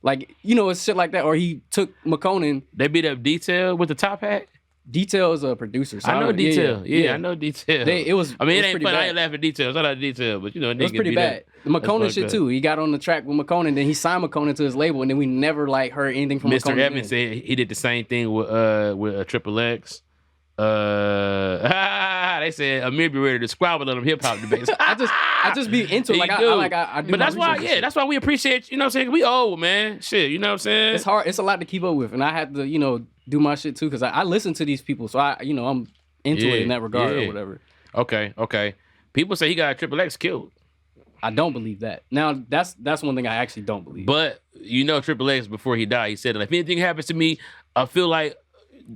Like, it's shit like that. Or he took McConan. They beat up Detail with the top hat. Detail is a producer. So I know Detail. Yeah, I know Detail. It ain't fun. I ain't laughing at Detail. Shout out to Detail, but it was pretty bad. The McConan shit too. He got on the track with McConan, then he signed McConan to his label, and then we never like heard anything from Mr. McConan Evans said he did the same thing with Triple X. They said Amir be ready to squabble on them hip hop debates. I just be into it. I do. But that's why, that's why we appreciate, you know what I'm saying? We old, man. Shit, you know what I'm saying? It's hard. It's a lot to keep up with, and I had to, do my shit too, because I listen to these people, so I'm into it in that regard or whatever. Okay. People say he got Triple X killed. I don't believe that. Now, that's one thing I actually don't believe. But Triple X, before he died, he said, if anything happens to me, I feel like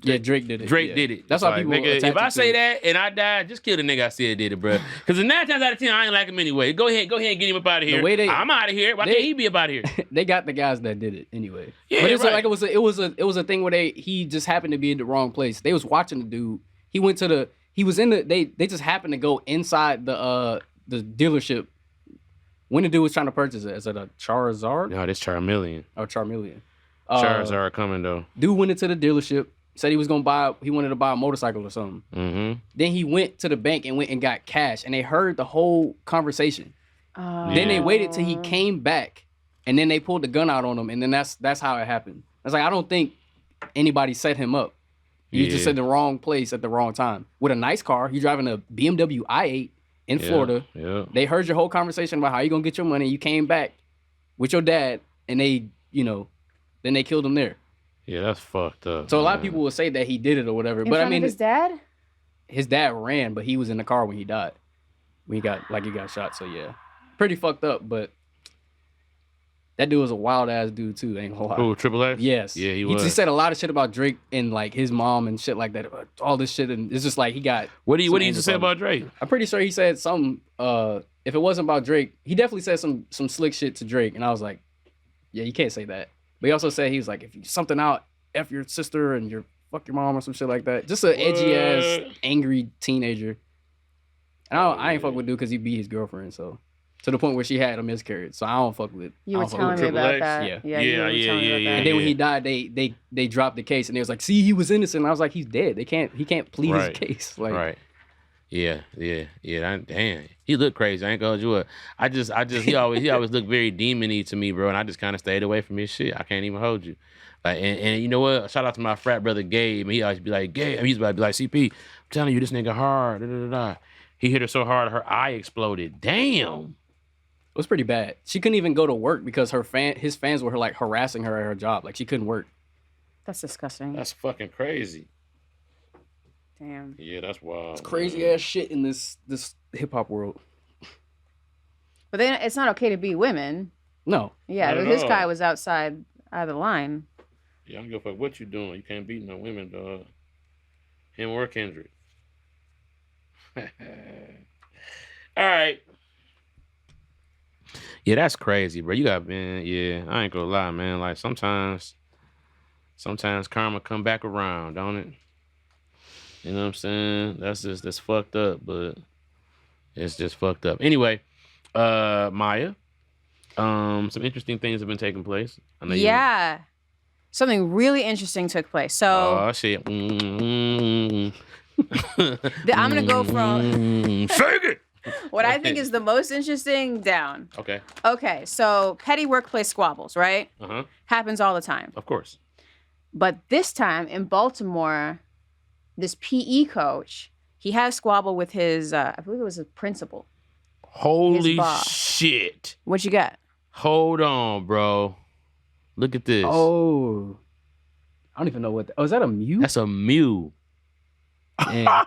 Drake did it. Drake did it. That's why people nigga, if I say that and I die, just kill the nigga I said did it, bro. Because 9 times out of 10, I ain't like him anyway. Go ahead and get him up out of here. I'm out of here. Why can't he be up out of here? They got the guys that did it anyway. Yeah, but it's right. like it was a thing where he just happened to be in the wrong place. They was watching the dude. They just happened to go inside the dealership when the dude was trying to purchase it. Is it a Charizard? No, this Charmeleon. Oh, Charmeleon. Charizard coming though. Dude went into the dealership, said he wanted to buy a motorcycle or something. Mm-hmm. Then he went to the bank and went and got cash, and they heard the whole conversation. Then they waited till he came back, and then they pulled the gun out on him, and then that's how it happened. It's like, I don't think anybody set him up. You just in the wrong place at the wrong time. With a nice car, you're driving a BMW i8 in Florida. Yeah. They heard your whole conversation about how you gonna get your money. You came back with your dad, and they, then they killed him there. Yeah, that's fucked up. So a lot of people will say that he did it or whatever. In But front I mean, of his dad ran, but he was in the car when he died. When he got shot. So yeah, pretty fucked up. But that dude was a wild ass dude too. Ain't gonna lie. Who, Triple X? Yes. Yeah, he was. He said a lot of shit about Drake and like his mom and shit like that. All this shit, and it's just like he got. What do you used to say about Drake? I'm pretty sure he said something. If it wasn't about Drake, he definitely said some slick shit to Drake, and I was like, yeah, you can't say that. But he also said he was like, if you something out, F your sister and fuck your mom or some shit like that. Just an edgy ass, angry teenager. And I ain't fuck with dude because he beat his girlfriend, so to the point where she had a miscarriage. So I don't fuck with. You were telling me about that. Yeah. Yeah. You were telling me about that. And then when he died, they dropped the case and they was like, see, he was innocent. And I was like, he's dead. He can't plead his case. Like, right. Yeah. Damn, he looked crazy. I ain't gonna do it. He always looked very demon-y to me, bro. And I just kind of stayed away from his shit. I can't even hold you. Like, and you know what? Shout out to my frat brother Gabe. And he always be like, Gabe. He's about to be like, CP, I'm telling you, this nigga hard. Da, da, da, da. He hit her so hard, her eye exploded. Damn. It was pretty bad. She couldn't even go to work because his fans were like harassing her at her job. Like, she couldn't work. That's disgusting. That's fucking crazy. Damn. Yeah, that's wild. It's crazy ass shit in this hip hop world. But then it's not okay to beat women. No. Yeah, Not but at this all. guy was out of the line. Yeah, I don't give a fuck what you doing. You can't beat no women, dog. Him or Kendrick. All right. Yeah, that's crazy, bro. You got, man. Yeah, I ain't gonna lie, man. Like sometimes karma come back around, don't it? You know what I'm saying? That's fucked up, but it's just fucked up. Anyway, Maya, some interesting things have been taking place. I know Yeah. Something really interesting took place. So Oh shit. I'm gonna go from Shake it. what I think is the most interesting down. Okay. Okay, so petty workplace squabbles, right? Uh-huh. Happens all the time. Of course. But this time in Baltimore, this PE coach, he had a squabble with his, I believe it was his principal. Holy boss. shit. What you got? Hold on, bro. Look at this. Oh, I don't even know what. Oh, is that a mute? That's a mule. Damn.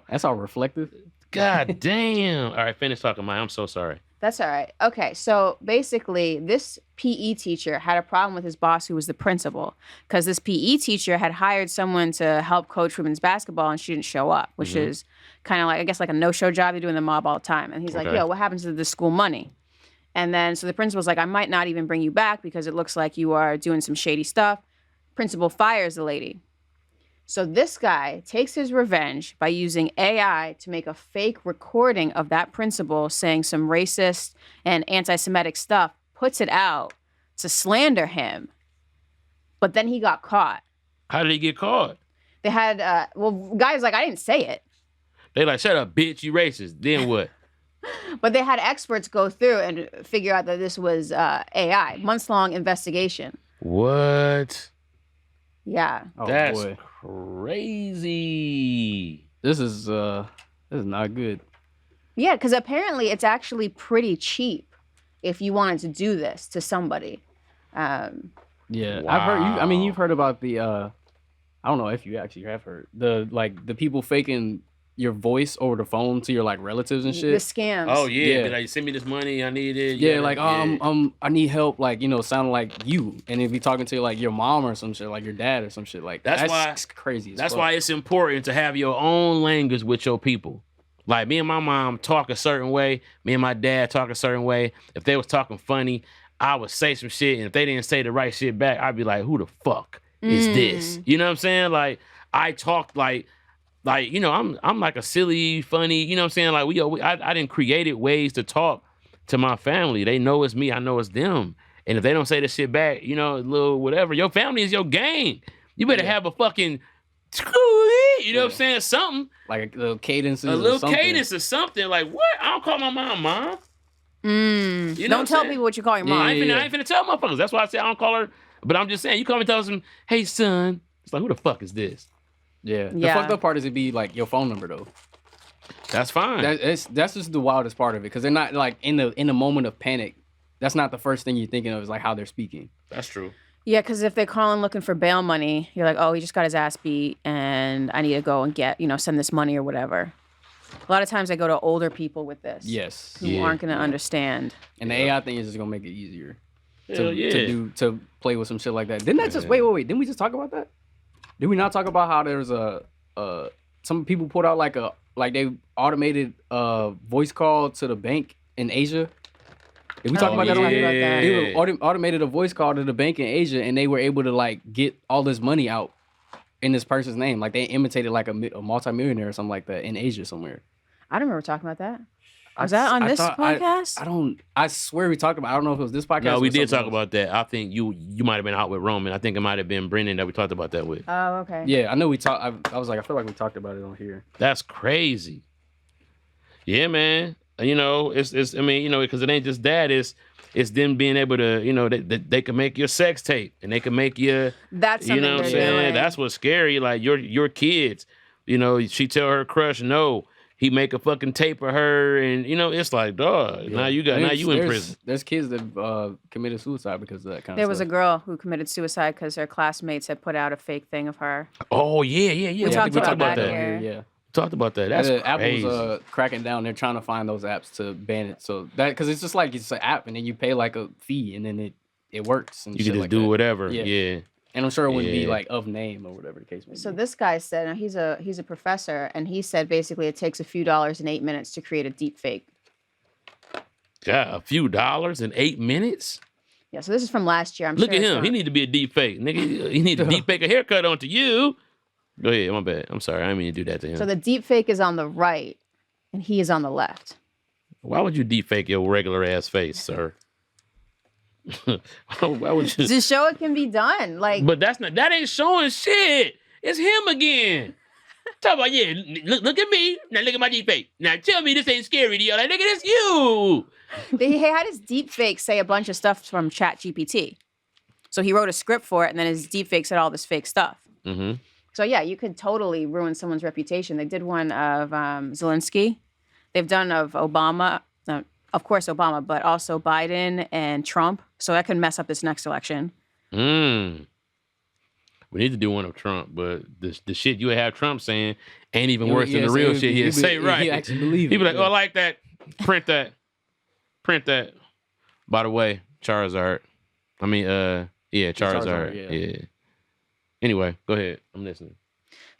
That's all reflective. God damn. All right, finish talking, Maya. I'm so sorry. That's all right. Okay, so basically, this PE teacher had a problem with his boss, who was the principal, because this PE teacher had hired someone to help coach women's basketball, and she didn't show up, which is kind of like, I guess, like a no-show job. They do in the mob all the time. And he's like, yo, what happens to the school money? And then, so the principal's like, I might not even bring you back because it looks like you are doing some shady stuff. Principal fires the lady. So this guy takes his revenge by using AI to make a fake recording of that principal saying some racist and anti-Semitic stuff, puts it out to slander him. But then he got caught. How did he get caught? They had, guys like, I didn't say it. They like, shut up, bitch, you racist. Then what? But they had experts go through and figure out that this was AI. Months-long investigation. What? Yeah. Oh, That's boy. crazy. This is not good. Yeah, because apparently it's actually pretty cheap if you wanted to do this to somebody. Yeah, I've heard. I mean, you've heard about the. I don't know if you actually have heard the people faking your voice over the phone to your like relatives and The shit. scams. Oh yeah, Yeah. Be like, send me this money, I need it. Yeah, like I need help, like sounding like you, and if you talking to like your mom or some shit, like your dad or some shit, like That's why- crazy. That's why it's important to have your own language with your people. Like me and my mom talk a certain way, me and my dad talk a certain way. If they was talking funny, I would say some shit, and if they didn't say the right shit back, I'd be like, who the fuck is this? You know what I'm saying? Like I talk like I'm like a silly, funny, you know what I'm saying? Like I didn't created ways to talk to my family. They know it's me, I know it's them. And if they don't say the shit back, a little whatever, your family is your gang. You better have a fucking you know what I'm saying? Something. like a little cadence. A little cadence or something. Like what? I don't call my mom mom. You know what I'm Don't tell saying? people what you call your mom. I ain't finna tell motherfuckers. That's why I say I don't call her. But I'm just saying, you come and tell them, hey son. It's like, who the fuck is this? Yeah. The Yeah. fucked up part is it'd be like your phone number though. That's fine. That's just the wildest part of it, because they're not like in the moment of panic. That's not the first thing you're thinking of, is like how they're speaking. That's true. Yeah, because if they call in looking for bail money, you're like, oh, he just got his ass beat and I need to go and get, send this money or whatever. A lot of times I go to older people with this. Yes. Who aren't going to understand. And the AI thing is just gonna make it easier Hell yeah. to play with some shit like that. Didn't that just wait? Didn't we just talk about that? Did we not talk about how there's some people put out like they automated voice call to the bank in Asia? Did we talk about that? Yeah. They automated a voice call to the bank in Asia, and they were able to like get all this money out in this person's name. Like they imitated like a multimillionaire or something like that in Asia somewhere. I don't remember talking about that. Was that on this podcast? I swear we talked about. I don't know if it was this podcast. No, or we did something talk else. about that. I think you might have been out with Roman. I think it might have been Brendan that we talked about that with. Oh, okay. Yeah, I know we talked. I was like, I feel like we talked about it on here. That's crazy. Yeah, man. It's I mean, because it ain't just that. It's them being able to, they can make your sex tape and they can make your, That's something what I'm they're saying? doing. That's what's scary. Like your kids, she tell her crush no. He make a fucking tape of her, and it's like, dog. Yeah. Now you in prison. There's kids that committed suicide because of that kind There of was a stuff. girl who committed suicide because her classmates had put out a fake thing of her. Oh yeah. We I talked think about that that. here. Yeah. Talked about that. That's crazy. Apple's cracking down. They're trying to find those apps to ban it. So that, because it's just like it's an app, and then you pay like a fee, and then it works. And You shit can just like do that. whatever. Yeah. Yeah. And I'm sure it wouldn't be Yeah. like of name or whatever the case may be. So this guy said, now he's a professor, and he said basically it takes a few dollars and 8 minutes to create a deep fake. Yeah, a few dollars in 8 minutes. Yeah, so this is from last year. I'm Look sure at it's him. not- He need to be a deep fake. Nigga, he need to deep fake a haircut onto you. Go ahead. My bad. I'm sorry. I didn't mean to do that to him. So the deep fake is on the right, and he is on the left. Why would you deep fake your regular ass face, sir? Why would you? To show it can be done. Like, But that ain't showing shit. It's him again. Talk about, yeah, look at me. Now look at my deep fake. Now tell me this ain't scary to you. Like, nigga, this you. he had his deep fake say a bunch of stuff from ChatGPT. So he wrote a script for it, and then his deep fake said all this fake stuff. Mm-hmm. So yeah, you could totally ruin someone's reputation. They did one of Zelensky. They've done of Obama, of course Obama, but also Biden and Trump. So that could mess up this next election. We need to do one of Trump, but the shit you would have Trump saying ain't even worse than the real shit he'd say, right? He actually believe it. He'd be like, oh, I like that. Print that. Print that. By the way, Charizard. I mean, Charizard. Yeah. Anyway, go ahead. I'm listening.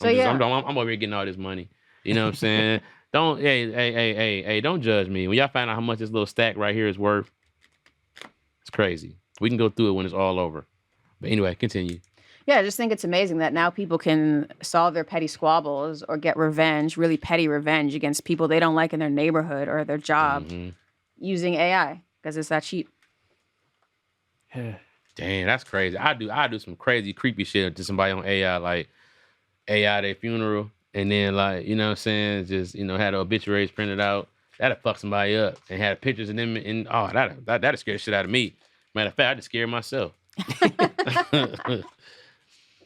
I'm over here getting all this money. You know what I'm saying? Hey, don't judge me. When y'all find out how much this little stack right here is worth, it's crazy. We can go through it when it's all over. But anyway, continue. Yeah, I just think it's amazing that now people can solve their petty squabbles or get revenge, really petty revenge against people they don't like in their neighborhood or their job using AI because it's that cheap. Damn, that's crazy. I do some crazy, creepy shit to somebody on AI, like AI at their funeral, and then like, you know what I'm saying, just, you know, had the obituaries printed out. That'd fuck somebody up and had pictures of them, and that'd scare the shit out of me. Matter of fact, I'd just scare myself.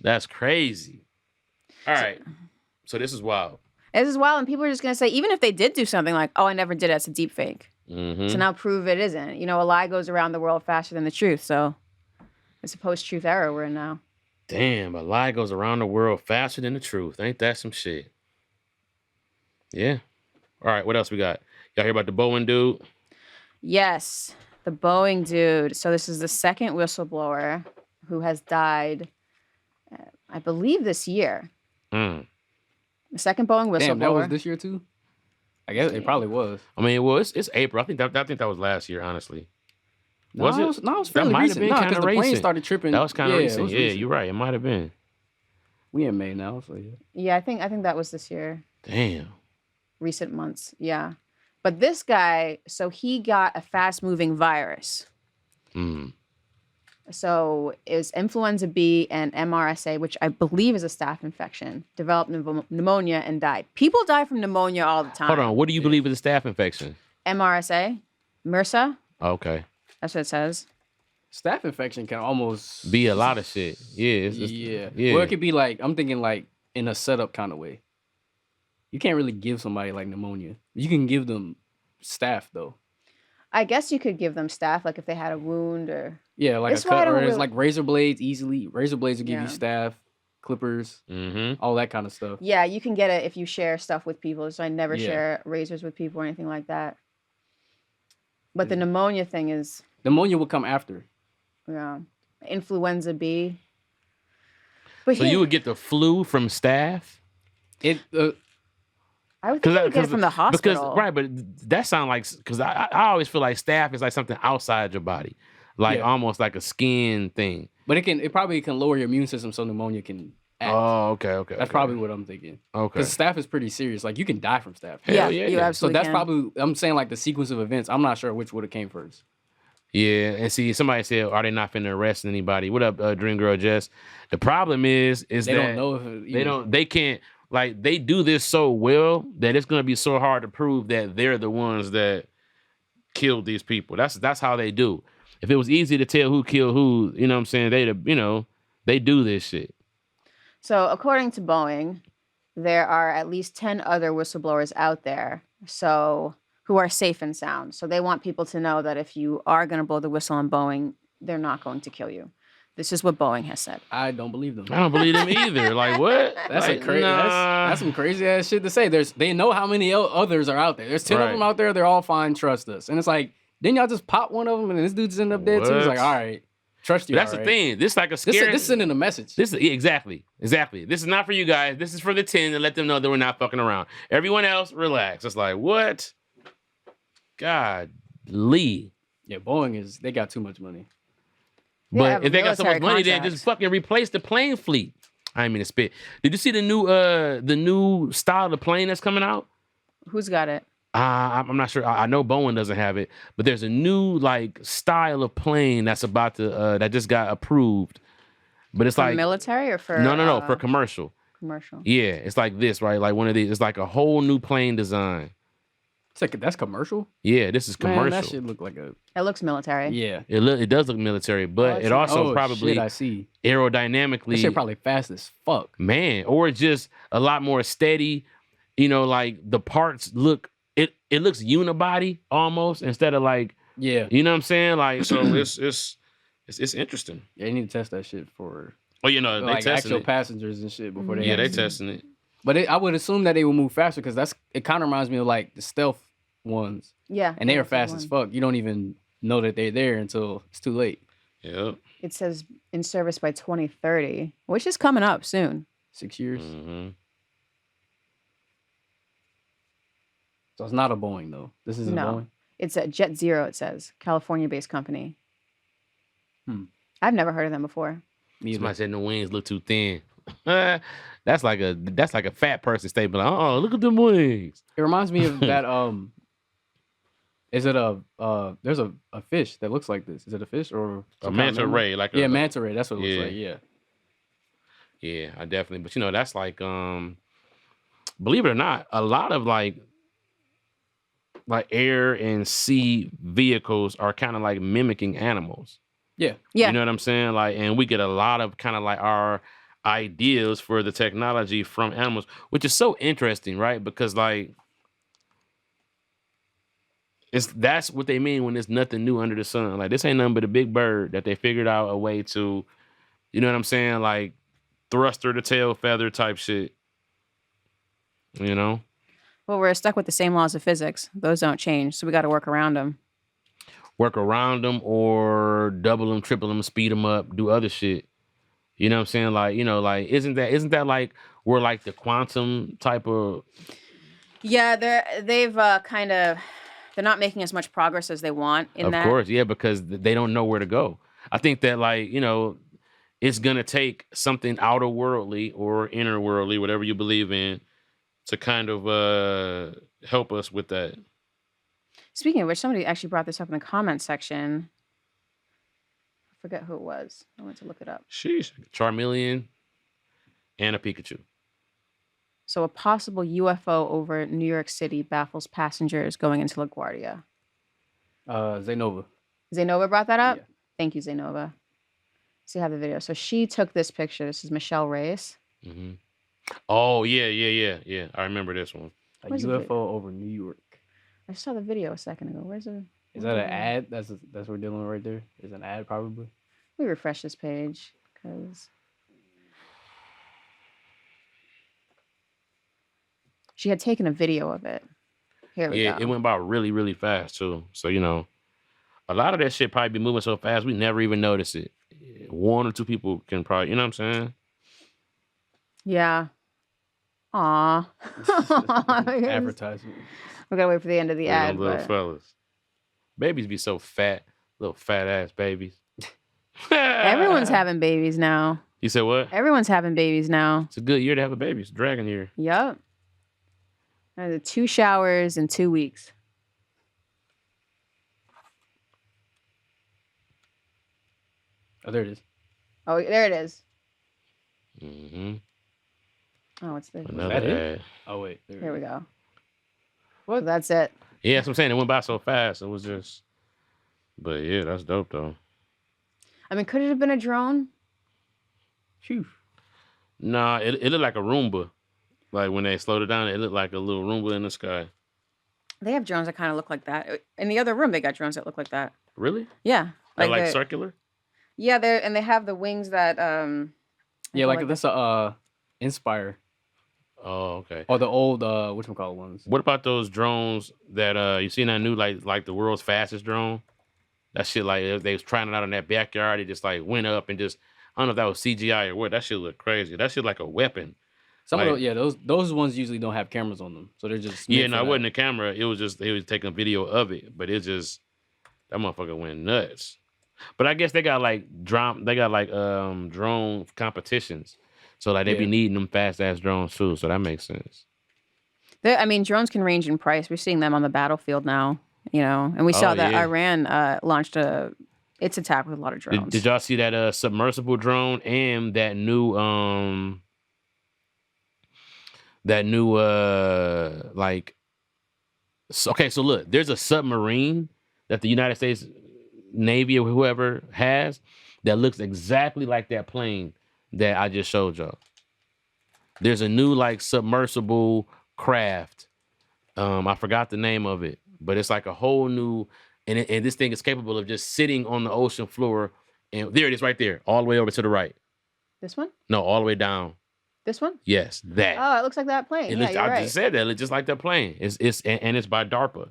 That's crazy. All right. So this is wild. This is wild, and people are just going to say, even if they did do something like, oh, I never did it, it's a deep fake. So now prove it isn't. You know, a lie goes around the world faster than the truth, so it's a post-truth era we're in now. Damn, a lie goes around the world faster than the truth. Ain't that some shit? Yeah. All right, what else we got? Y'all hear about the Boeing dude? Yes, the Boeing dude. So this is the second whistleblower who has died, I believe, this year. The second Boeing whistleblower. Damn, that was this year too? I guess it probably was. I mean, it's April. I think that was last year, honestly. Was it? No, it was fairly recent. No, because the plane started tripping. That was kind of recent. Yeah, you're right. It might have been. We in May now, so yeah. Yeah, I think that was this year. Damn. Recent months, yeah. But this guy, so he got a fast-moving virus. So it was influenza B and MRSA, which I believe is a staph infection, developed pneumonia and died. People die from pneumonia all the time. Hold on. What do you believe is a staph infection? MRSA, MRSA. Okay. That's what it says. Staph infection can almost be a lot of shit. Yeah. Yeah. Well, it could be like, I'm thinking like in a setup kind of way. You can't really give somebody like pneumonia. You can give them staph though. I guess you could give them staph, like if they had a wound or... Yeah, like a cut, or it's like razor blades easily. Razor blades will give you staph, clippers, all that kind of stuff. Yeah, you can get it if you share stuff with people. So I never share razors with people or anything like that. But the pneumonia thing is... Pneumonia will come after. Yeah. Influenza B. But so you would get the flu from staph? I would think you would get it from the hospital. But that sounds like... Because I always feel like staph is like something outside your body. Like almost like a skin thing. But it probably can lower your immune system so pneumonia can act. Oh, okay. That's probably what I'm thinking. Okay. Because staph is pretty serious. Like you can die from staph. Yeah, you absolutely So that's can. probably, I'm saying like the sequence of events. I'm not sure which would have came first. Yeah, and see, somebody said, are they not finna arrest anybody? What up, Dream Girl Jess? The problem is they don't know if they can't, like, they do this so well that it's gonna be so hard to prove that they're the ones that killed these people. That's how they do. If it was easy to tell who killed who, you know what I'm saying, they do this shit. So according to Boeing, there are at least 10 other whistleblowers out there who are safe and sound. So they want people to know that if you are going to blow the whistle on Boeing, they're not going to kill you. This is what Boeing has said. I don't believe them. I don't believe them either. Like, what? That's like, that's some crazy ass shit to say. They know how many others are out there. There's 10 of them out there. They're all fine. Trust us. And it's like, didn't y'all just pop one of them and this dude just ended up dead too? It's like, all right, trust you. That's the thing. This is like a scary... This is sending a message. Exactly. This is not for you guys. This is for the 10 to let them know that we're not fucking around. Everyone else, relax. It's like, what? God, Lee. Yeah, Boeing they got too much money. But if they got so much money, then just fucking replace the plane fleet. I didn't mean to spit. Did you see the new style of the plane that's coming out? Who's got it? I'm not sure. I know Boeing doesn't have it, but there's a new like style of plane that's about to that just got approved. But it's For like military or for no for commercial. commercial? Yeah, it's like this, right? Like one of these. It's like a whole new plane design. It's like that's commercial. Yeah, this is commercial. Man, that shit look like a It looks military. yeah. It does look military, but it's it not. also Oh, probably shit, I see. aerodynamically That shit probably fast as fuck. man, or it's just a lot more steady. You know, like the parts look it looks unibody almost instead of like Yeah. you know what I'm saying? Like so it's interesting. Yeah, you need to test that shit for Oh, you know, they like testing actual it. passengers and shit before they Yeah, they actually- testing it. But I would assume that they will move faster because it kind of reminds me of like the stealth ones, Yeah. and they are that's the fast as one. fuck. You don't even know that they're there until it's too late. Yep. It says in service by 2030, which is coming up soon. 6 years. Mm-hmm. So it's not a Boeing though. This isn't No. Boeing. It's a Jet Zero, it says. California-based company. I've never heard of them before. Neither. Somebody said the wings look too thin. That's like a fat person statement. Like, oh, look at them wings. It reminds me of that. Is it there's a fish that looks like this? Is it a fish or A some kind of manta mammal? ray, like Yeah, a manta ray. That's what it looks yeah. like. Yeah. Yeah, I definitely. But you know, that's like believe it or not, a lot of like air and sea vehicles are kind of like mimicking animals. Yeah. Yeah. You know what I'm saying? Like, and we get a lot of kind of like our ideas for the technology from animals, which is so interesting, right? Because like that's what they mean when there's nothing new under the sun. Like this ain't nothing but a big bird that they figured out a way to, you know what I'm saying? Like thruster to tail feather type shit. You know? Well, we're stuck with the same laws of physics. Those don't change, so we got to work around them. Work around them or double them, triple them, speed them up, do other shit. You know what I'm saying? Like, you know, like isn't that like we're like the quantum type of Yeah, they're not making as much progress as they want in that. Of course, yeah, because they don't know where to go. I think that like, you know, it's gonna take something outer worldly or inner worldly, whatever you believe in, to kind of help us with that. Speaking of which, somebody actually brought this up in the comment section. I forget who it was. I went to look it up. Sheesh. Charmeleon and a Pikachu. So a possible UFO over New York City baffles passengers going into LaGuardia. Zaynova. Zaynova brought that up? Yeah. Thank you, Zaynova. So you have the video. So she took this picture. This is Michelle Reyes. Mm-hmm. Oh, yeah. I remember this one. A Where's the UFO video? over New York. I saw the video a second ago. Where's the... Is that an ad? That's what we're dealing with right there. Is an ad probably. Let me refresh this page because she had taken a video of it. Here we Yeah, go. it went by really, really fast too. So, you know, a lot of that shit probably be moving so fast we never even notice it. One or two people can probably, you know what I'm saying? Yeah. Aw. Advertisement. We gotta wait for the end of the Yeah, ad. them little But fellas. Babies be so fat, little fat ass babies. everyone's having babies now. You said what? Everyone's having babies now. It's a good year to have a baby. It's a dragon year. Yup. 2 showers in 2 weeks. Oh, there it is. Oh, there it is. Mm-hmm. Oh, it's there. Another that it? ad. Oh wait. There Here it we is. go. So that's it. Yeah, that's what I'm saying. It went by so fast. It was just, but yeah, that's dope though. I mean, could it have been a drone? Phew. Nah, it looked like a Roomba. Like when they slowed it down, it looked like a little Roomba in the sky. They have drones that kind of look like that. In the other room, they got drones that look like that. Really? Yeah. Like the- circular? Yeah, they have the wings that Yeah, go like that's a Inspire Oh, okay. or the old whatchamacallit ones. What about those drones that you seen that new like the world's fastest drone? That shit like they was trying it out in that backyard. It just like went up and just I don't know if that was CGI or what. That shit looked crazy. That shit like a weapon. Some Like- of those ones usually don't have cameras on them, so they're just Yeah, meant no, for it that. wasn't a camera. It was just they was taking a video of it, but it just that motherfucker went nuts. But I guess they got like drone competitions. So like they be Yeah. needing them fast ass drones too. So that makes sense. I mean, drones can range in price. We're seeing them on the battlefield now, and we saw Oh, that yeah. Iran launched its attack with a lot of drones. Did y'all see that submersible drone and that new like okay, so look, there's a submarine that the United States Navy or whoever has that looks exactly like that plane that I just showed y'all. There's a new like submersible craft. I forgot the name of it, but it's like a whole new, and this thing is capable of just sitting on the ocean floor. And there it is right there, all the way over to the right. This one? No, all the way down. This one? Yes, that. Oh, it looks like that plane. Yeah, you're I right. just said that. It looks just like that plane. It's by DARPA.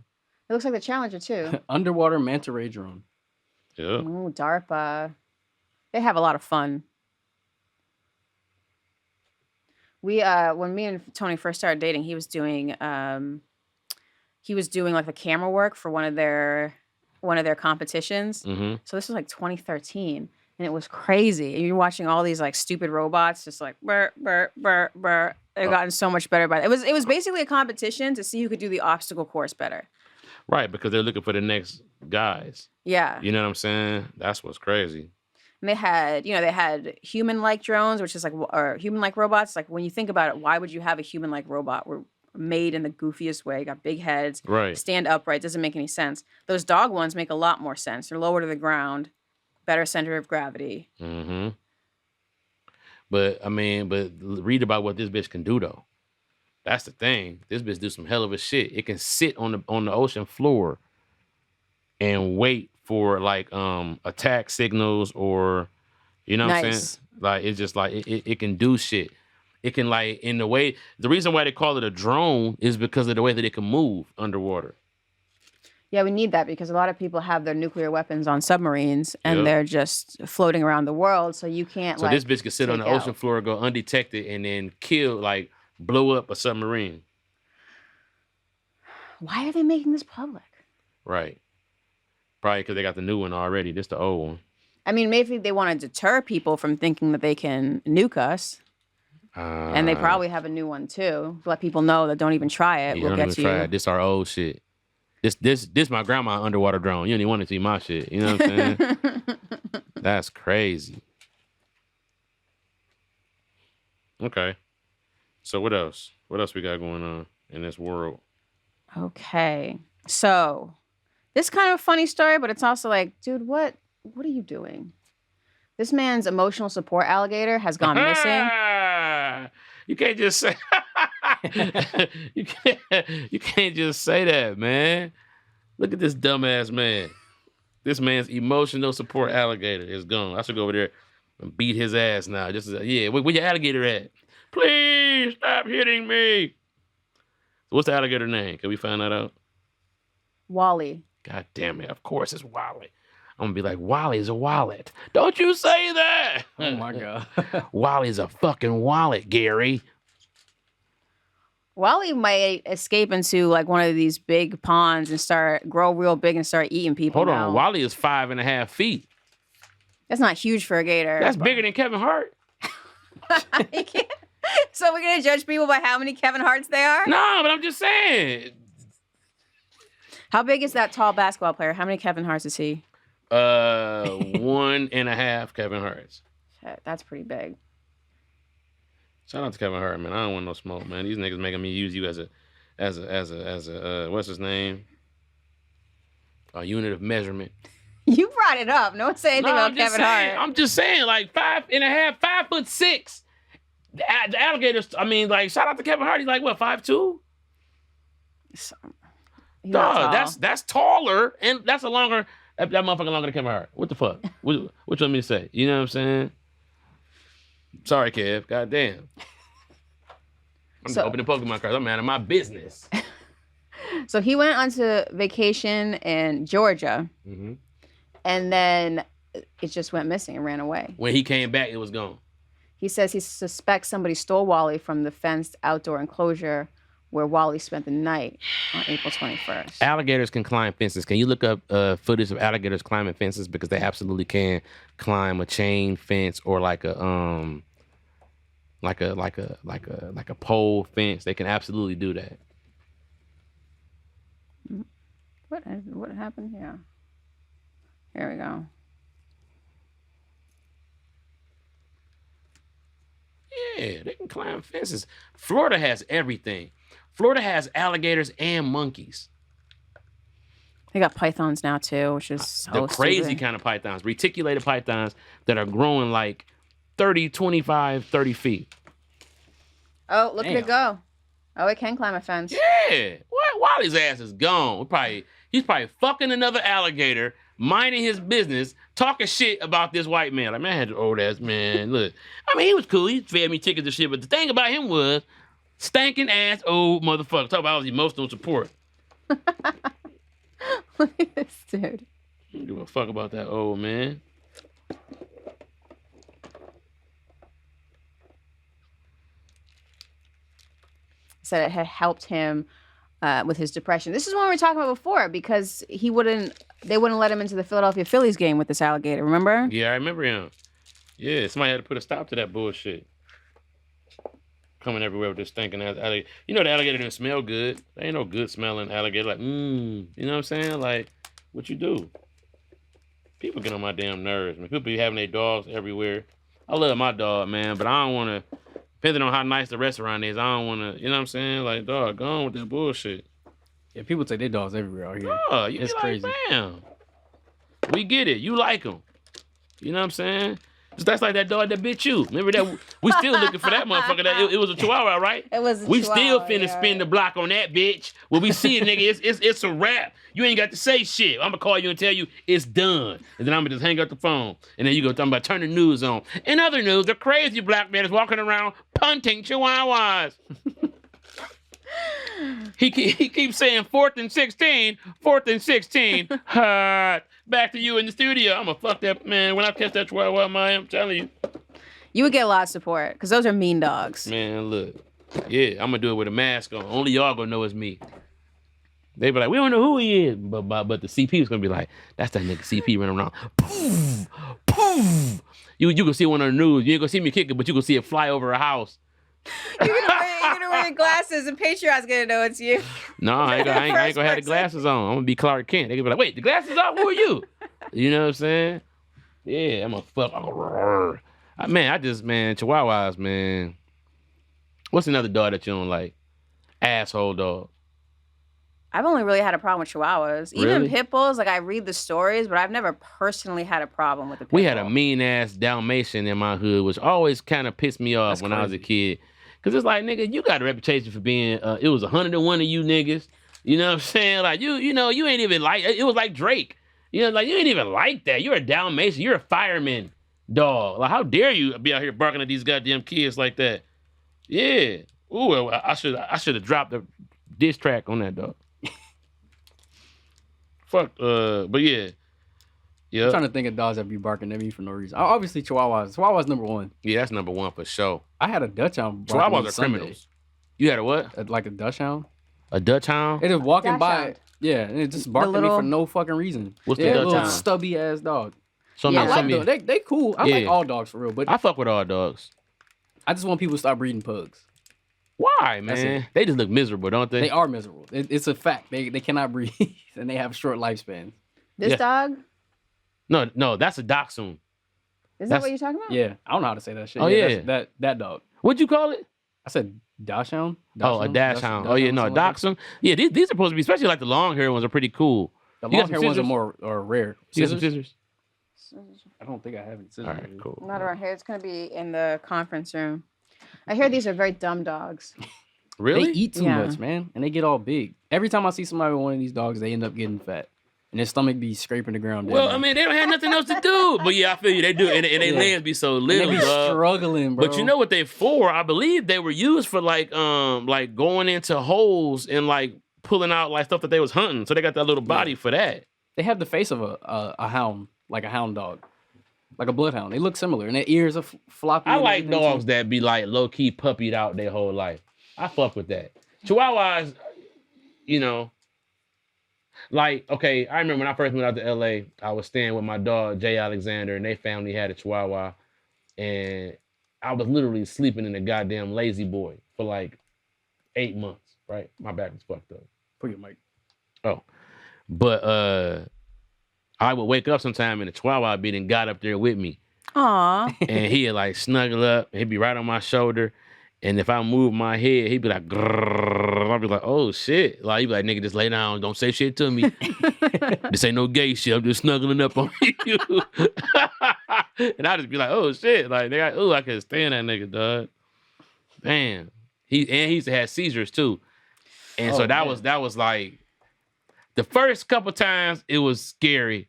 It looks like the Challenger too. Underwater manta ray drone. Yeah. Ooh, DARPA. They have a lot of fun. We when me and Tony first started dating, he was doing like the camera work for one of their competitions. Mm-hmm. So this was like 2013, and it was crazy. And you're watching all these like stupid robots just like burr, burr, burr, burr. They've gotten so much better by it. It was basically a competition to see who could do the obstacle course better. Right, because they're looking for the next guys. Yeah. You know what I'm saying? That's what's crazy. And they had human-like drones, which is like, or human-like robots. Like when you think about it, why would you have a human-like robot? We're made in the goofiest way, got big heads, Right. stand upright, doesn't make any sense. Those dog ones make a lot more sense. They're lower to the ground, better center of gravity. Mm-hmm. But read about what this bitch can do though. That's the thing. This bitch do some hell of a shit. It can sit on the ocean floor and wait for like attack signals or you know what I'm saying? Like it's just like it can do shit. It can like in the way the reason why they call it a drone is because of the way that it can move underwater. Yeah, we need that because a lot of people have their nuclear weapons on submarines and they're just floating around the world, so you can't So this bitch can sit on the ocean floor, go undetected, and then blow up a submarine. Why are they making this public? Right. Probably because they got the new one already. This the old one. I mean, maybe they want to deter people from thinking that they can nuke us. And they probably have a new one too. Let people know that don't even try it. We'll get you. Try it. This our old shit. This my grandma underwater drone. You don't even want to see my shit. You know what I'm saying? That's crazy. Okay. So what else? What else we got going on in this world? Okay. So this kind of a funny story, but it's also like, dude, what are you doing? This man's emotional support alligator has gone missing. You can't just say you can't just say that, man. Look at this dumbass man. This man's emotional support alligator is gone. I should go over there and beat his ass now. Just where your alligator at? Please stop hitting me. So what's the alligator name? Can we find that out? Wally. God damn it. Of course it's Wally. I'm going to be like, Wally's a wallet. Don't you say that. Oh, my God. Wally's a fucking wallet, Gary. Wally might escape into like one of these big ponds and grow real big and start eating people. Hold on. Wally is 5.5 feet. That's not huge for a gator. That's bigger than Kevin Hart. So we're going to judge people by how many Kevin Harts they are? No, but I'm just saying. How big is that tall basketball player? How many Kevin Harts is he? 1.5 Kevin Harts. Shit, that's pretty big. Shout out to Kevin Hart, man. I don't want no smoke, man. These niggas making me use you as a what's his name? A unit of measurement. You brought it up. No one said anything about Kevin Hart. I'm just saying, like 5.5, 5'6". The alligators. I mean, like shout out to Kevin Hart. He's like what, 5'2"? Dog, that's taller, and that's a longer. That motherfucker longer than Kevin Hart. What the fuck? What you want me to say? You know what I'm saying? Sorry, Kev. God damn. I'm just opening Pokemon cards. I'm out of my business. So he went on to vacation in Georgia, and then it just went missing and ran away. When he came back, it was gone. He says he suspects somebody stole Wally from the fenced outdoor enclosure where Wally spent the night on April 21st. Alligators can climb fences. Can you look up footage of alligators climbing fences? Because they absolutely can climb a chain fence or like a like a pole fence. They can absolutely do that. What happened here? Here we go. Yeah, they can climb fences. Florida has everything. Florida has alligators and monkeys. They got pythons now too, which is so The crazy stupid. kind of pythons, reticulated pythons that are growing like 30, 25, 30 feet. Oh, look at Damn. it go. Oh, it can climb a fence. Yeah. What? While his ass is gone, he's probably fucking another alligator, minding his business, talking shit about this white man. Like, man, I had your old ass man. Look, I mean, he was cool. He fed me tickets and shit. But the thing about him was stinking ass old motherfucker. Talk about his emotional support. Look at this dude. I don't give a fuck about that old man. Said it had helped him with his depression. This is what we were talking about before because they wouldn't let him into the Philadelphia Phillies game with this alligator. Remember? Yeah, I remember him. Yeah, somebody had to put a stop to that bullshit. Coming everywhere with this stinking ass alligator. You know the alligator didn't smell good. There ain't no good smelling alligator. Like, you know what I'm saying? Like, what you do? People get on my damn nerves. Man, people be having their dogs everywhere. I love my dog, man, but I don't want to. Depending on how nice the restaurant is, I don't want to. You know what I'm saying? Like, dog, go on with that bullshit. Yeah, people take their dogs everywhere out here. Oh, you It's be like, crazy. Damn. We get it. You like them. You know what I'm saying? That's like that dog that bit you. Remember that? We still looking for that motherfucker. It was a chihuahua, right? It was. We still finna spin the block on that bitch. When we see it, nigga, it's a wrap. You ain't got to say shit. I'm gonna call you and tell you it's done. And then I'm gonna just hang up the phone. And then you go talking about turn the news on. In other news, the crazy black man is walking around punting chihuahuas. He keeps saying 4th and 16, 4th and 16. Back to you in the studio. I'm gonna fuck that man. When I catch that chihuahua, man, I'm telling you. You would get a lot of support because those are mean dogs. Man, look. Yeah, I'm gonna do it with a mask on. Only y'all gonna know it's me. They be like, we don't know who he is. But the CP is gonna be like, that's that nigga CP running around. Poof, poof. You gonna see one on the news. You ain't gonna see me kick it, but you gonna see it fly over a house. You're gonna wear your glasses and Patreon's gonna know it's you. No, I ain't First gonna have the person. glasses on. I'm gonna be Clark Kent. They gonna be like, wait, the glasses off? Who are you? You know what I'm saying? Yeah, I'm a fuck. Man, chihuahuas, man. What's another dog that you don't like? Asshole dog. I've only really had a problem with chihuahuas. Even Really? pit bulls, like I read the stories, but I've never personally had a problem with the pit We bull. had a mean ass Dalmatian in my hood, which always kind of pissed me off That's when I was a crazy. kid. Cause it's like, nigga, you got a reputation for being. It was 101 of you niggas. You know what I'm saying? Like you know, you ain't even like. It was like Drake. You know, like you ain't even like that. You're a Dalmatian. You're a fireman dog. Like how dare you be out here barking at these goddamn kids like that? Yeah. Ooh, I should have dropped the diss track on that dog. Fuck. But yeah. Yeah. I'm trying to think of dogs that be barking at me for no reason. Obviously, Chihuahuas. Chihuahua's number one. Yeah, that's number one for sure. I had a Dutch Hound. barking at Chihuahuas me are Sunday. criminals. You had a what? Like a Dutch Hound. A Dutch Hound? It is walking Dachshund. by. Yeah, and it just barked at me little- for no fucking reason. What's the yeah, Dutch little Hound? stubby ass dog. Show me, Yeah. I show like me. them. They cool. I like Yeah. all dogs for real, but I fuck with all dogs. I just want people to stop breeding pugs. Why, That's man? They just look miserable, don't they? They are miserable. It's a fact. They cannot breathe and they have short lifespans. This Yeah. dog? No, that's a dachshund. Is that That's- what you're talking about? Yeah, I don't know how to say that shit. Oh, yeah. that's that dog. What'd you call it? I said Dachshund. Oh, a dachshund. Oh yeah, no, dachshund. Yeah, these are supposed to be, especially like the long hair ones, are pretty cool. The You got long hair some ones are scissors? more rare. You got some Scissors? scissors? I don't think I have it. All right, cool. Not around here. It's gonna be in the conference room. I hear these are very dumb dogs. Really? They eat too Yeah. much, man, and they get all big. Every time I see somebody with one of these dogs, they end up getting fat, and their stomach be scraping the ground. Well, down. I mean, they don't have nothing else to do. But yeah, I feel you. They do, and their Yeah. legs be so and they little, be dog. struggling, bro. But you know what they for? I believe they were used for like going into holes and like pulling out like stuff that they was hunting. So they got that little body for that. they have the face of a hound, like a hound dog, like a bloodhound. They look similar, and their ears are floppy. I and like everything, dogs too. that be like low key puppied out their whole life. I fuck with that. Chihuahuas, you know, like, okay, I remember when I first moved out to LA, I was staying with my dog, Jay Alexander, and they family had a Chihuahua. And I was literally sleeping in a goddamn lazy boy for like 8 months, right? My back was fucked up. Put your mic. Oh. But I would wake up sometime and the Chihuahua beat and got up there with me. Aw. And he'd like snuggle up. He'd be right on my shoulder. And if I move my head, he'd be like, grrr. I'd be like, oh shit. Like, he'd be like, nigga, just lay down. Don't say shit to me. This ain't no gay shit. I'm just snuggling up on you. And I'd just be like, oh shit. Like, nigga, oh, I couldn't stand that nigga, dog. Damn. He used to have seizures too. And so that was like, the first couple times it was scary.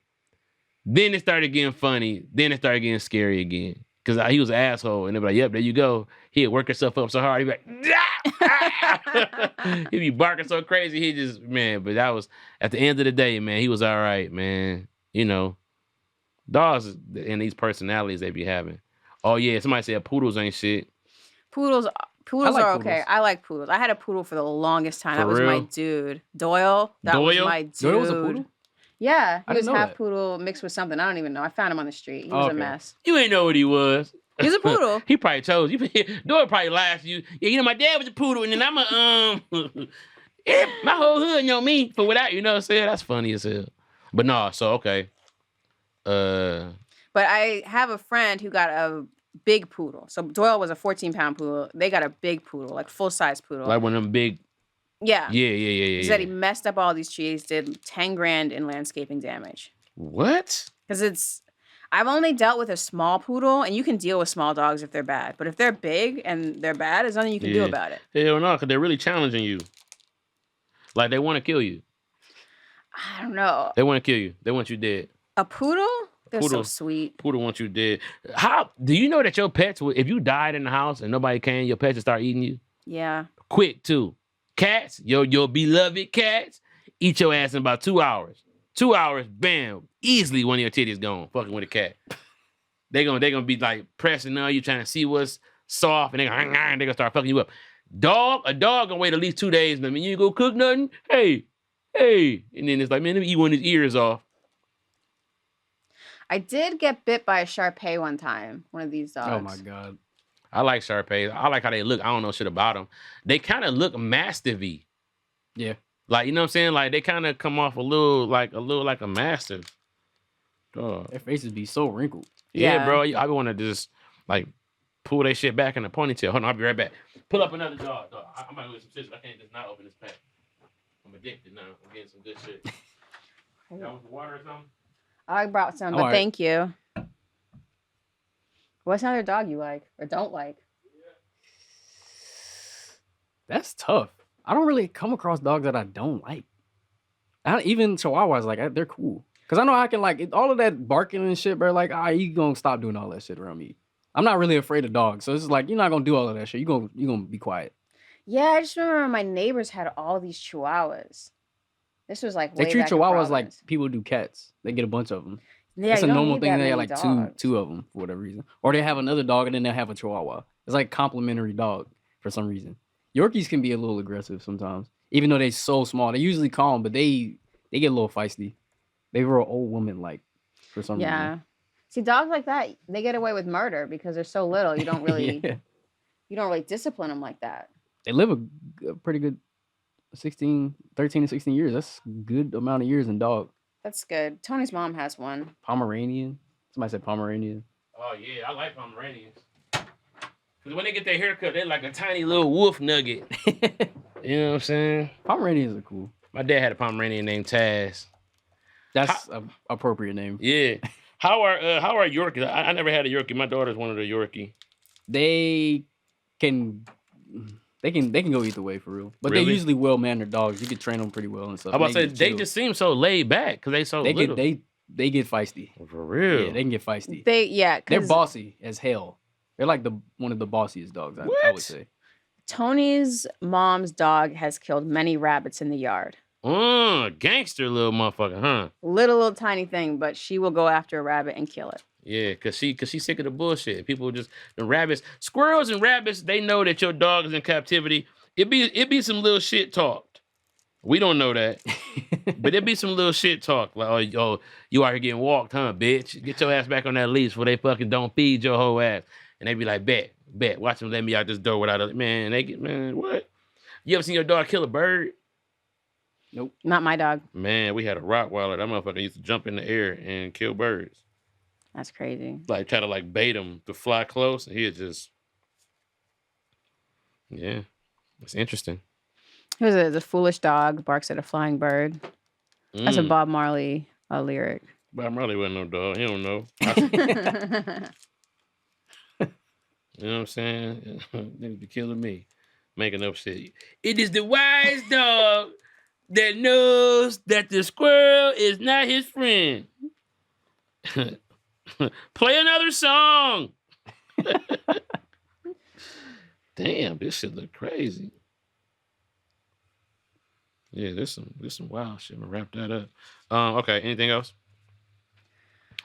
Then it started getting funny. Then it started getting scary again. Because he was an asshole. And they'd be like, yep, there you go. He'd work himself up so hard. He'd be like, ah! He'd be barking so crazy. He just, man, but that was, at the end of the day, man, he was all right, man. You know, dogs and these personalities they be having. Oh, yeah, somebody said poodles ain't shit. Poodles like are okay. poodles. I like poodles. I had a poodle for the longest time. For That was real? my dude. Doyle. That was Doyle? my dude. Doyle was a poodle? Yeah. I He was didn't know half that. poodle mixed with something. I don't even know. I found him on the street. He was a Okay. mess. You ain't know what he was. He was a poodle. He probably chose you. Doyle probably lied to you. Yeah, you know, my dad was a poodle, and then I'm a yeah, my whole hood know me for without, you know what I'm saying? That's funny as hell. But no, so okay. But I have a friend who got a big poodle. So Doyle was a 14-pound poodle. They got a big poodle, like full-size poodle. Like one of them big. Yeah. Yeah. He said he messed up all these trees, did 10 grand in landscaping damage. What? Because I've only dealt with a small poodle, and you can deal with small dogs if they're bad. But if they're big and they're bad, there's nothing you can do Yeah. about it. Hell no, because they're really challenging you. Like they want to kill you. I don't know. They want to kill you. They want you dead. A poodle? They're so Poodle. sweet. Poodle wants you dead. How do you know that your pets would, if you died in the house and nobody came, your pets would start eating you? Yeah. Quick too. Cats, your beloved cats, eat your ass in about 2 hours. 2 hours, bam, easily one of your titties gone. Fucking with a cat. They gonna be like pressing on you, trying to see what's soft, and they gonna start fucking you up. A dog gonna wait at least 2 days. I mean, you ain't go cook nothing. Hey, and then it's like, man, let me eat one of his ears off. I did get bit by a Shar-Pei one time. One of these dogs. Oh my God. I like Shar-Peis. I like how they look. I don't know shit about them. They kind of look mastiff-y. Yeah. Like, you know what I'm saying? Like, they kind of come off a little like a mastiff. Dog. Their faces be so wrinkled. Yeah, Yeah. bro. I want to just, like, pull that shit back in the ponytail. Hold on, I'll be right back. Pull up another dog. I might get some shit. I can't just not open this pack. I'm addicted now. I'm getting some good shit. Y'all want some water or something? I brought some, All but right. thank you. What's another dog you like or don't like? That's tough. I don't really come across dogs that I don't like. Even Chihuahuas, like, they're cool. Because I know I can, like, all of that barking and shit, bro. Like, you gonna stop doing all that shit around me. I'm not really afraid of dogs. So it's like, you're not gonna do all of that shit. You're gonna be quiet. Yeah, I just remember my neighbors had all these Chihuahuas. This was like way They treat back in Chihuahuas like Providence. people do cats. They get a bunch of them. Yeah, It's a you don't normal need thing. that They have many like dogs. two of them for whatever reason. Or they have another dog and then they have a Chihuahua. It's like complementary dog for some reason. Yorkies can be a little aggressive sometimes, even though they're so small. They're usually calm, but they get a little feisty. They real old woman like for some Yeah. reason. See, dogs like that, they get away with murder because they're so little. You don't really, Yeah. you don't really discipline them like that. They live a pretty good 13 to 16 years. That's a good amount of years in dog. That's good. Tony's mom has one. Pomeranian. Somebody said Pomeranian. Oh, yeah. I like Pomeranians. Because when they get their haircut, they're like a tiny little wolf nugget. You know what I'm saying? Pomeranians are cool. My dad had a Pomeranian named Taz. That's an appropriate name. Yeah. How are Yorkies? I never had a Yorkie. My daughter's one of the Yorkie. They can go either way for real. But Really? they're usually well-mannered dogs. You can train them pretty well and stuff. I was about to get say, they chill. just seem so laid back because they so little. They get feisty. For real. Yeah, they can get feisty. Yeah, They're 'cause bossy as hell. They're like one of the bossiest dogs, I What? would say. Tony's mom's dog has killed many rabbits in the yard. Gangster little motherfucker, huh? Little tiny thing, but she will go after a rabbit and kill it. Yeah, cause she's sick of the bullshit. People just the rabbits, squirrels and rabbits. They know that your dog is in captivity. It be some little shit talked. We don't know that, but it be some little shit talk like, oh, you out here getting walked, huh, bitch? Get your ass back on that leash before they fucking don't feed your whole ass. And they be like, bet, Bet. Watch him let me out this door without a man. Man, what? You ever seen your dog kill a bird? Nope. Not my dog. Man, we had a Rottweiler. That motherfucker used to jump in the air and kill birds. That's crazy. Like try to like bait him to fly close, and he'd just, yeah, it's interesting. It was the foolish dog barks at a flying bird. That's a Bob Marley lyric. Bob Marley wasn't no dog. He don't know. You know what I'm saying? Niggas be killing me, making up shit. It is the wise dog that knows that the squirrel is not his friend. Play another song. Damn, this shit look crazy. Yeah, there's some wild shit. I'm gonna wrap that up. Okay, anything else?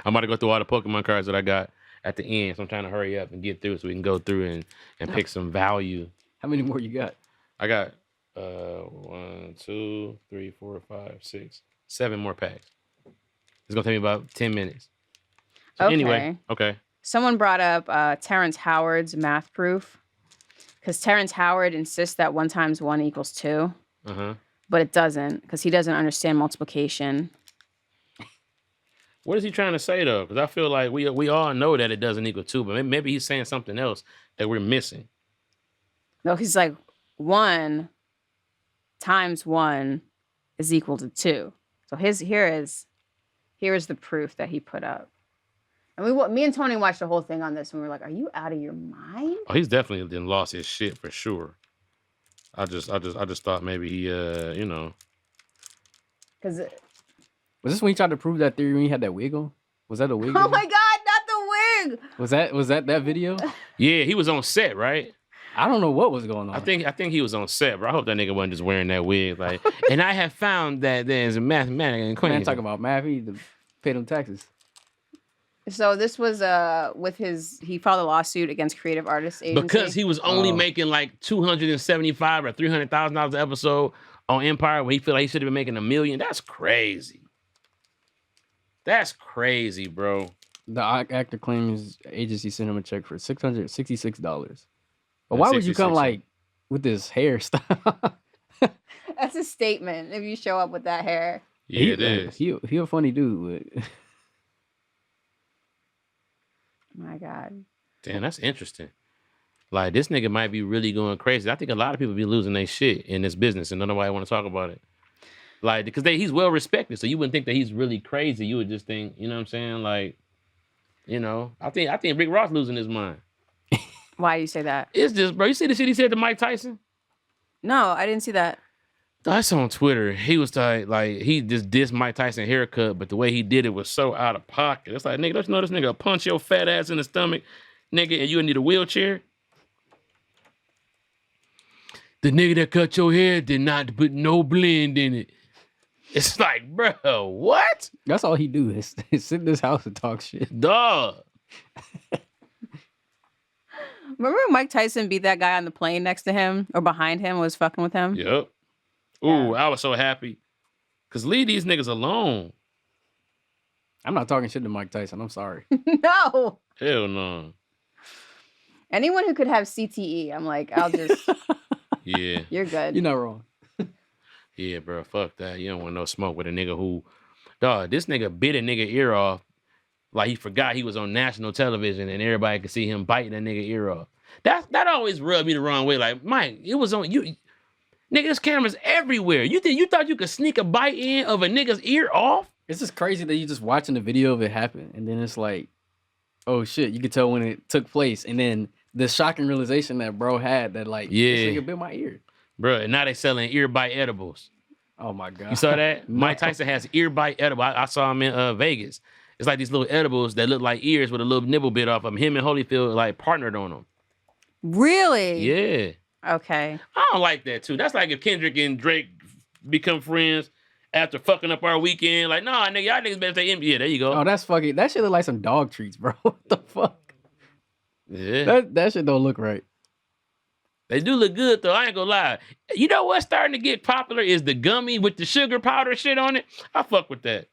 I'm about to go through all the Pokemon cards that I got at the end, so I'm trying to hurry up and get through so we can go through and pick some value. How many more you got? I got 1, 2, 3, 4, 5, 6, 7 more packs. It's gonna take me about 10 minutes. So Okay. Anyway, okay. Someone brought up Terrence Howard's math proof because Terrence Howard insists that 1 times 1 equals 2, but it doesn't because he doesn't understand multiplication. What is he trying to say though? Because I feel like we all know that it doesn't equal 2, but maybe he's saying something else that we're missing. No, he's like 1 times 1 is equal to 2. So here is the proof that he put up. And me and Tony watched the whole thing on this, and we were like, "Are you out of your mind?" Oh, he's definitely then lost his shit for sure. I just thought maybe he Because Was this when he tried to prove that theory when he had that wig on? Was that a wig? oh my god, not the wig! Was that video? Yeah, he was on set, right? I don't know what was going on. I think he was on set, bro. I hope that nigga wasn't just wearing that wig. Like, and I have found that there's a mathematical equation. Man, talking about math, he need to pay them taxes. So this was with he filed a lawsuit against Creative Artists Agency because he was only making like $275,000 or $300,000 an episode on Empire, when he feel like he should have been making $1 million. That's crazy. That's crazy, bro. The actor claims agency sent him a check for $666. But why would you come like with this hairstyle? That's a statement if you show up with that hair. Yeah, it is. He a funny dude. But... My God. Damn, that's interesting. Like, this nigga might be really going crazy. I think a lot of people be losing their shit in this business, and nobody want to talk about it. Like, because he's well respected, so you wouldn't think that he's really crazy. You would just think, you know what I'm saying? Like, you know, I think Rick Ross losing his mind. Why do you say that? It's just, bro, you see the shit he said to Mike Tyson? No, I didn't see that. That's on Twitter. He was like he just dissed Mike Tyson haircut, but the way he did it was so out of pocket. It's like, nigga, don't you know this nigga punch your fat ass in the stomach, nigga, and you need a wheelchair? The nigga that cut your hair did not put no blend in it. It's like, bro, what? That's all he do is sit in this house and talk shit. Dog. Remember when Mike Tyson beat that guy on the plane next to him or behind him, was fucking with him? Yep. Ooh, I was so happy. Because leave these niggas alone. I'm not talking shit to Mike Tyson. I'm sorry. No. Hell no. Anyone who could have CTE, I'm like, I'll just... Yeah. You're good. You're not wrong. Yeah, bro, fuck that. You don't want no smoke with a nigga who... Dog, this nigga bit a nigga ear off like he forgot he was on national television and everybody could see him biting that nigga ear off. That always rubbed me the wrong way. Like, Mike, it was on you... Nigga, there's cameras everywhere. You thought you could sneak a bite in of a nigga's ear off? It's just crazy that you just watching the video of it happen, and then it's like, oh shit, you could tell when it took place, and then the shocking realization that bro had that like, yeah, this nigga bit my ear. Bro, and now they selling ear bite edibles. Oh my God. You saw that? No. Mike Tyson has ear bite edible. I saw him in Vegas. It's like these little edibles that look like ears with a little nibble bit off them. Him and Holyfield like partnered on them. Really? Yeah. Okay. I don't like that too. That's like if Kendrick and Drake become friends after fucking up our weekend. Like, nah, nigga, y'all niggas better stay empty. Yeah, there you go. Oh, that's fucking... That shit look like some dog treats, bro. What the fuck? Yeah. That shit don't look right. They do look good though. I ain't gonna lie. You know what's starting to get popular is the gummy with the sugar powder shit on it. I fuck with that.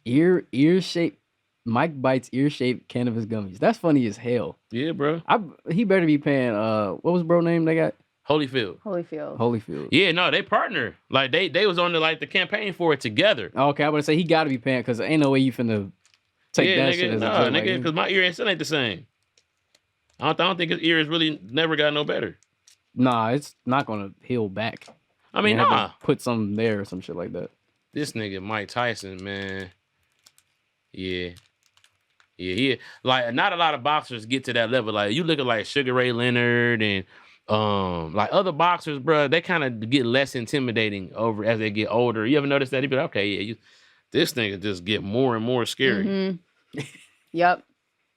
Ear shape. Mike bites ear-shaped cannabis gummies. That's funny as hell. Yeah, bro. He better be paying. What was bro name they got? Holyfield. Holyfield. Yeah, no, they partner. Like they was on the campaign for it together. Okay, I would say he got to be paying because ain't no way you finna take Yeah, that nigga, shit as no, a joke. nigga, Like, because my ear still ain't the same. I don't think his ear has really never got no better. nah, it's not gonna heal back. I mean, You have to nah. put something there or some shit like that. This nigga Mike Tyson, man. Yeah. Yeah, like not a lot of boxers get to that level. Like you look at like Sugar Ray Leonard and like other boxers, bro, they kind of get less intimidating over as they get older. You ever notice that? You be like, okay, yeah, this nigga just get more and more scary. Mm-hmm. Yep.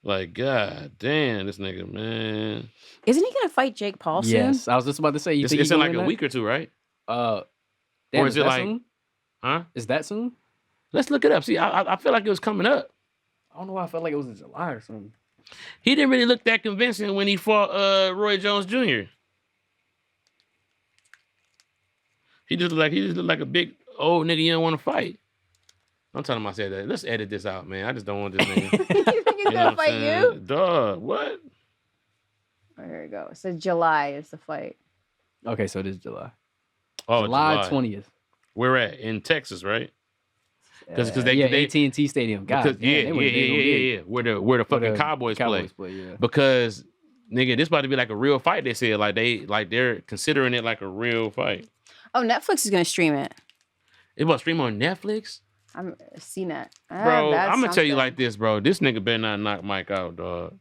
Like, god damn, this nigga, man. Isn't he gonna fight Jake Paul soon? Yes, I was just about to say. It's in like a week or two, right? Damn, or is it like, soon? huh? Is that soon? Let's look it up. See, I feel like it was coming up. I don't know why I felt like it was in July or something. He didn't really look that convincing when he fought Roy Jones Jr. He just looked like a big old nigga you don't want to fight. I'm telling myself that. Let's edit this out, man. I just don't want this nigga. You think he's gonna fight you? Dog, what? Oh, here we go. So July is the fight. Okay, so it is July. Oh, July 20th. Where at? In Texas, right? Because they AT&T Stadium. God, because, damn, yeah. Where the fucking Cowboys play. Yeah. Because nigga, this about to be like a real fight. They said they're considering it like a real fight. Oh, Netflix is gonna stream it. It was stream on Netflix. I'm CNET. Bro, I'm gonna tell you like this, bro. This nigga better not knock Mike out, dog.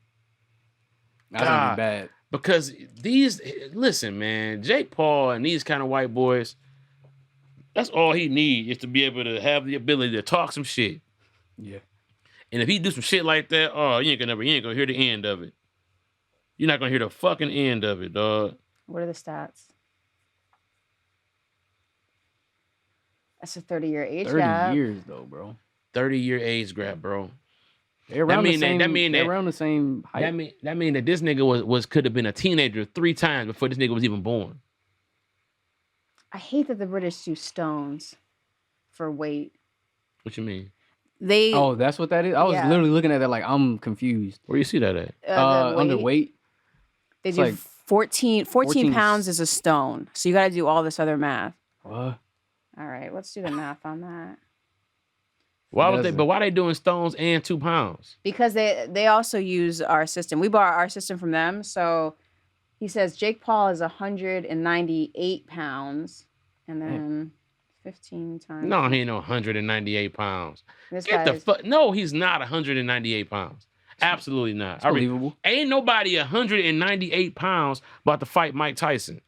That's gonna be bad. Because listen, man, Jake Paul and these kind of white boys, that's all he needs is to be able to have the ability to talk some shit. Yeah. And if he do some shit like that, oh, you ain't gonna hear the end of it. You're not gonna hear the fucking end of it, dog. What are the stats? That's a 30-year age 30 gap. years though, bro. 30-year age gap, bro. They're around the same height. That mean that this nigga could have been a teenager 3 times before this nigga was even born. I hate that the British do stones for weight. What you mean? Oh, that's what that is? I was literally looking at that like I'm confused. Where you see that at? Underweight. They do like 14 pounds is a stone. So you got to do all this other math. What? All right, let's do the math on that. Why they doing stones and 2 pounds? Because they also use our system. We bought our system from them. So he says Jake Paul is 198 pounds. And then 15 times. No, he ain't no 198 pounds. Get the fuck. No, he's not 198 pounds. Absolutely not. Unbelievable. Ain't nobody 198 pounds about to fight Mike Tyson. It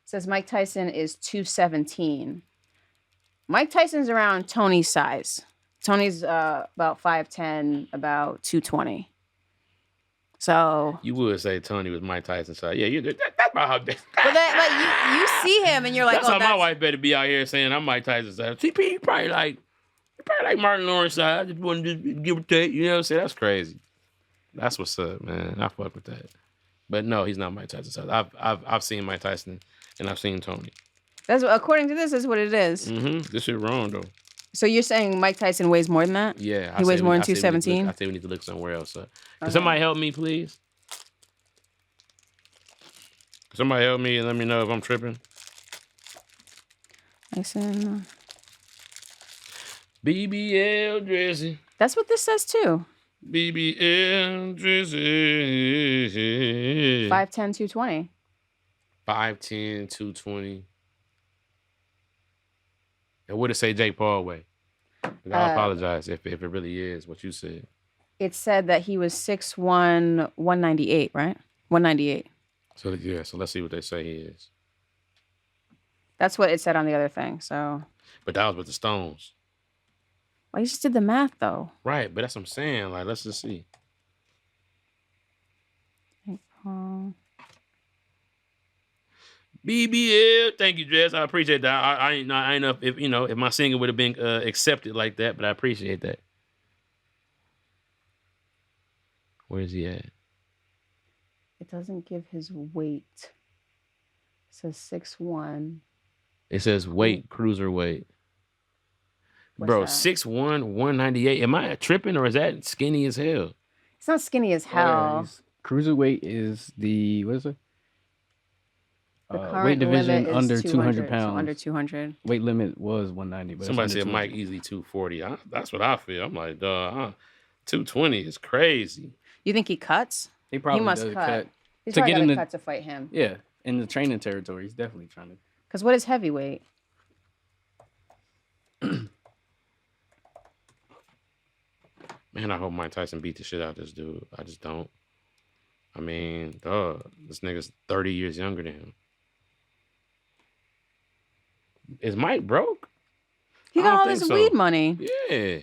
says Mike Tyson is 217. Mike Tyson's around Tony's size. Tony's about 5'10", about 220. So you would say Tony was Mike Tyson's size. Yeah, that's about how. But you see him and you're like, that's how my wife better be out here saying I'm Mike Tyson's size. He probably like Martin Lawrence size. I just want to give or take. You know what I'm saying? That's crazy. That's what's up, man. I fuck with that. But no, he's not Mike Tyson's size. I've seen Mike Tyson and I've seen Tony. That's according to this is what it is. Mm-hmm. This shit wrong though. So you're saying Mike Tyson weighs more than that? Yeah. He weighs more than 217? I think we need to look somewhere else. Can somebody help me, please? Can somebody help me and let me know if I'm tripping? Tyson. BBL Drizzy. That's what this says too. BBL Drizzy. 5'10", 220. 5'10", 220. And what did it say Jake Paul weigh? I apologize if it really is what you said. It said that he was 6'1", 198, right? 198. So let's see what they say he is. That's what it said on the other thing. So. But that was with the stones. Well, you just did the math though. Right, but that's what I'm saying. Like, let's just see. Jake Paul. BBL, thank you, Jess. I appreciate that. I ain't know if my singing would have been accepted like that, but I appreciate that. Where is he at? It doesn't give his weight. It says 6'1". It says weight, cruiser weight. Bro, that? 6'1", 198. Am I tripping or is that skinny as hell? It's not skinny as hell. Cruiserweight is the what is it? The Weight current division limit is under 200 So pounds. under 200. Weight limit was 190, but Somebody it's under said 200. Mike easily 240. That's what I feel. I'm like, dog, 220 is crazy. You think he cuts? He probably must does cut. He's to probably get got in to the cut to fight him. yeah in the training territory. He's definitely trying to. Because what is heavyweight? Man, I hope Mike Tyson beat the shit out of this dude. I just don't. I mean, dog, this nigga's 30 years younger than him. Is Mike broke? He I got don't all think this so. weed money. Yeah.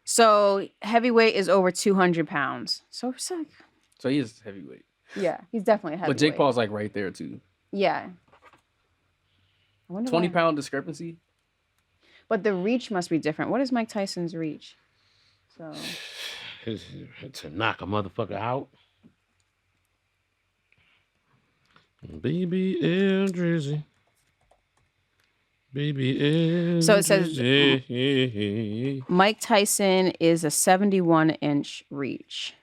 So heavyweight is over 200 pounds. So sick. So he is heavyweight. Yeah, he's definitely a heavyweight. But Jake Paul's like right there too. Yeah. I wonder 20 why. pound discrepancy. But the reach must be different. What is Mike Tyson's reach? So To knock a motherfucker out. BBL Drizzy. BBL. So it says Drizzy. Mike Tyson is a 71-inch reach.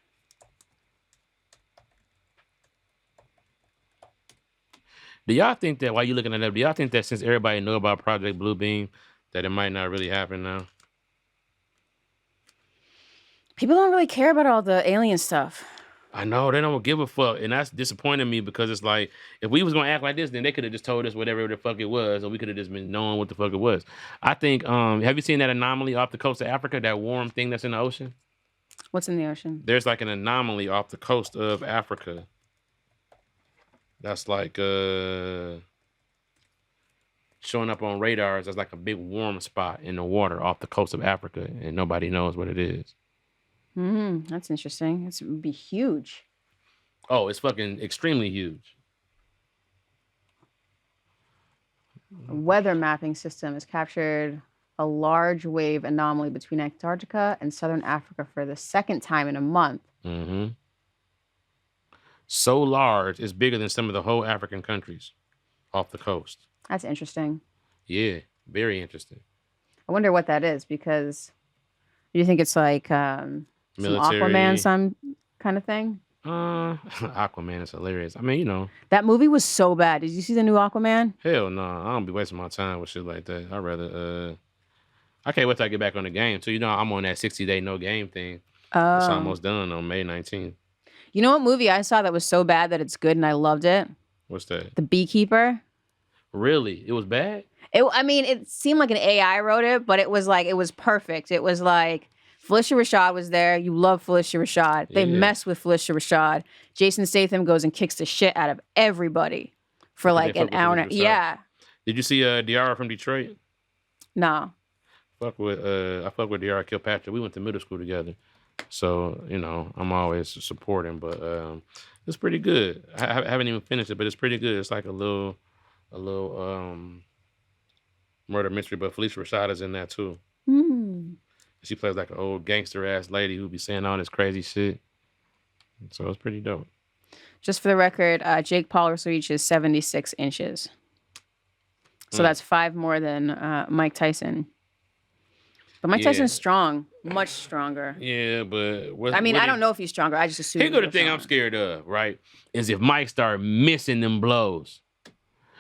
Do y'all think that while you looking at that, do y'all think that since everybody know about Project Bluebeam, that it might not really happen now? People don't really care about all the alien stuff. I know they don't give a fuck, and that's disappointing me because it's like if we was gonna act like this, then they could have just told us whatever the fuck it was, or we could have just been knowing what the fuck it was. I think. Have you seen that anomaly off the coast of Africa? That warm thing that's in the ocean. What's in the ocean? There's like an anomaly off the coast of Africa. That's like showing up on radars as like a big warm spot in the water off the coast of Africa, and nobody knows what it is. That's interesting. It would be huge. Oh, it's fucking extremely huge. A weather mapping system has captured a large wave anomaly between Antarctica and southern Africa for the second time in a month. Mm-hmm. So large, it's bigger than some of the whole African countries off the coast. That's interesting. Yeah, very interesting. I wonder what that is because you think it's like some Military. Aquaman, some kind of thing? Aquaman is hilarious. I mean, you know. That movie was so bad. Did you see the new Aquaman? Hell no. I don't be wasting my time with shit like that. I'd rather, I can't wait till I get back on the game. So, you know, I'm on that 60-day no game thing. It's almost done on May 19th. You know what movie I saw that was so bad that it's good and I loved it? What's that? The Beekeeper. Really? It was bad? It seemed like an AI wrote it, but it was perfect. It was like Felicia Rashad was there. You love Felicia Rashad. They mess with Felicia Rashad. Jason Statham goes and kicks the shit out of everybody for like an hour. Yeah. Did you see Diarra from Detroit? No. I fuck with Diarra Kilpatrick. We went to middle school together. So, you know, I'm always supporting, but it's pretty good. I haven't even finished it, but it's pretty good. It's like a little murder mystery, but Felicia Rashad is in that too. She plays like an old gangster ass lady who be saying all this crazy shit. So it's pretty dope. Just for the record, Jake Paul's reach is 76 inches. So that's 5 more than Mike Tyson. But Mike Tyson's strong, much stronger. Yeah, but I don't know if he's stronger. I just assume. Here go the thing I'm scared of, right? Is if Mike start missing them blows,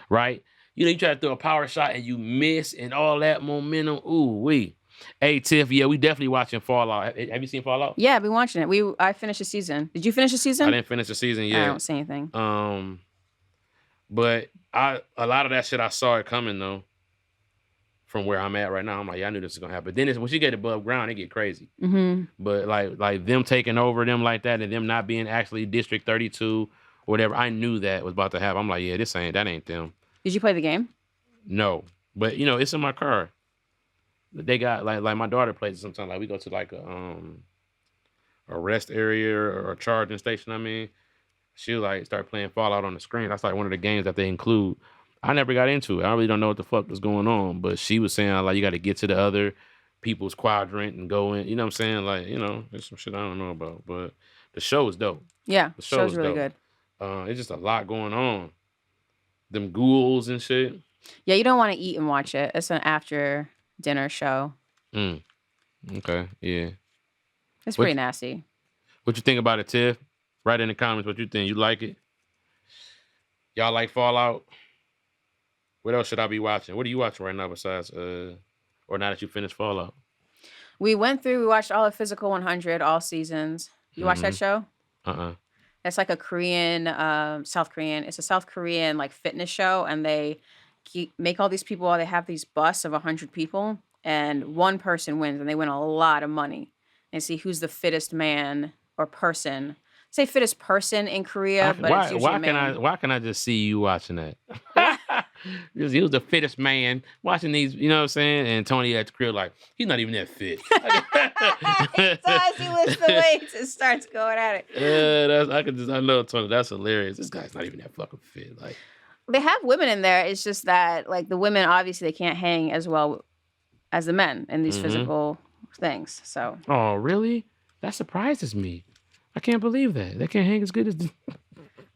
right? You know, you try to throw a power shot and you miss and all that momentum. Ooh, wee. Hey, Tiff, yeah, we definitely watching Fallout. Have you seen Fallout? Yeah, I've been watching it. I finished the season. Did you finish the season? I didn't finish the season yet. I don't say anything. But a lot of that shit I saw it coming though. From where I'm at right now, I'm like, yeah, I knew this was gonna happen. But then when she get above ground, it get crazy. But like them taking over them like that, and them not being actually District 32 or whatever, I knew that was about to happen. I'm like, yeah, that ain't them. Did you play the game? No, but you know, it's in my car. They got like my daughter plays it sometimes. Like we go to like a rest area or a charging station. I mean, she'll like start playing Fallout on the screen. That's like one of the games that they include. I never got into it. I really don't know what the fuck was going on. But she was saying, like, you got to get to the other people's quadrant and go in. You know what I'm saying? Like, you know, there's some shit I don't know about. But the show is dope. Yeah, the show's really good. It's just a lot going on. Them ghouls and shit. Yeah, you don't want to eat and watch it. It's an after dinner show. Mm. Okay. Yeah. It's What pretty nasty. What you think about it, Tiff? Write in the comments what you think. You like it? Y'all like Fallout? What else should I be watching? What are you watching right now besides or now that you finished Fallout? We watched all of Physical 100, all seasons. You watch that Mm-hmm. show? Uh-uh. It's like a Korean, South Korean. It's a South Korean like fitness show, and they make all these people. They have these busts of 100 people, and one person wins, and they win a lot of money. And see who's the fittest man or person. Say fittest person in Korea, but it's usually man. Why can I just see you watching that? What? Because he was the fittest man watching these, you know what I'm saying? And Tony at the crib like, he's not even that fit. So as he lifts the weights, it starts going at it. Yeah, I know Tony, that's hilarious. This guy's not even that fucking fit. Like, They have women in there. It's just that like the women obviously they can't hang as well as the men in these physical things. So oh, really? That surprises me. I can't believe that. They can't hang as good as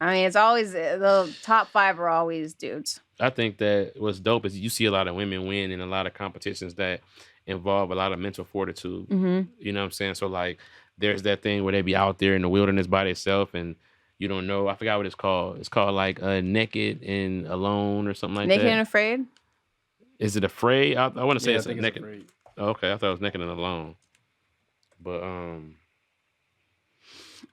I mean, it's always the top 5 are always dudes. I think that what's dope is you see a lot of women win in a lot of competitions that involve a lot of mental fortitude. Mm-hmm. You know what I'm saying? So like there's that thing where they be out there in the wilderness by themselves and you don't know. I forgot what it's called. It's called like Naked and Alone or something like Naked that. and Afraid? Is it Afraid? I want to say it's I think Naked. Afraid. Oh, okay, I thought it was Naked and Alone. But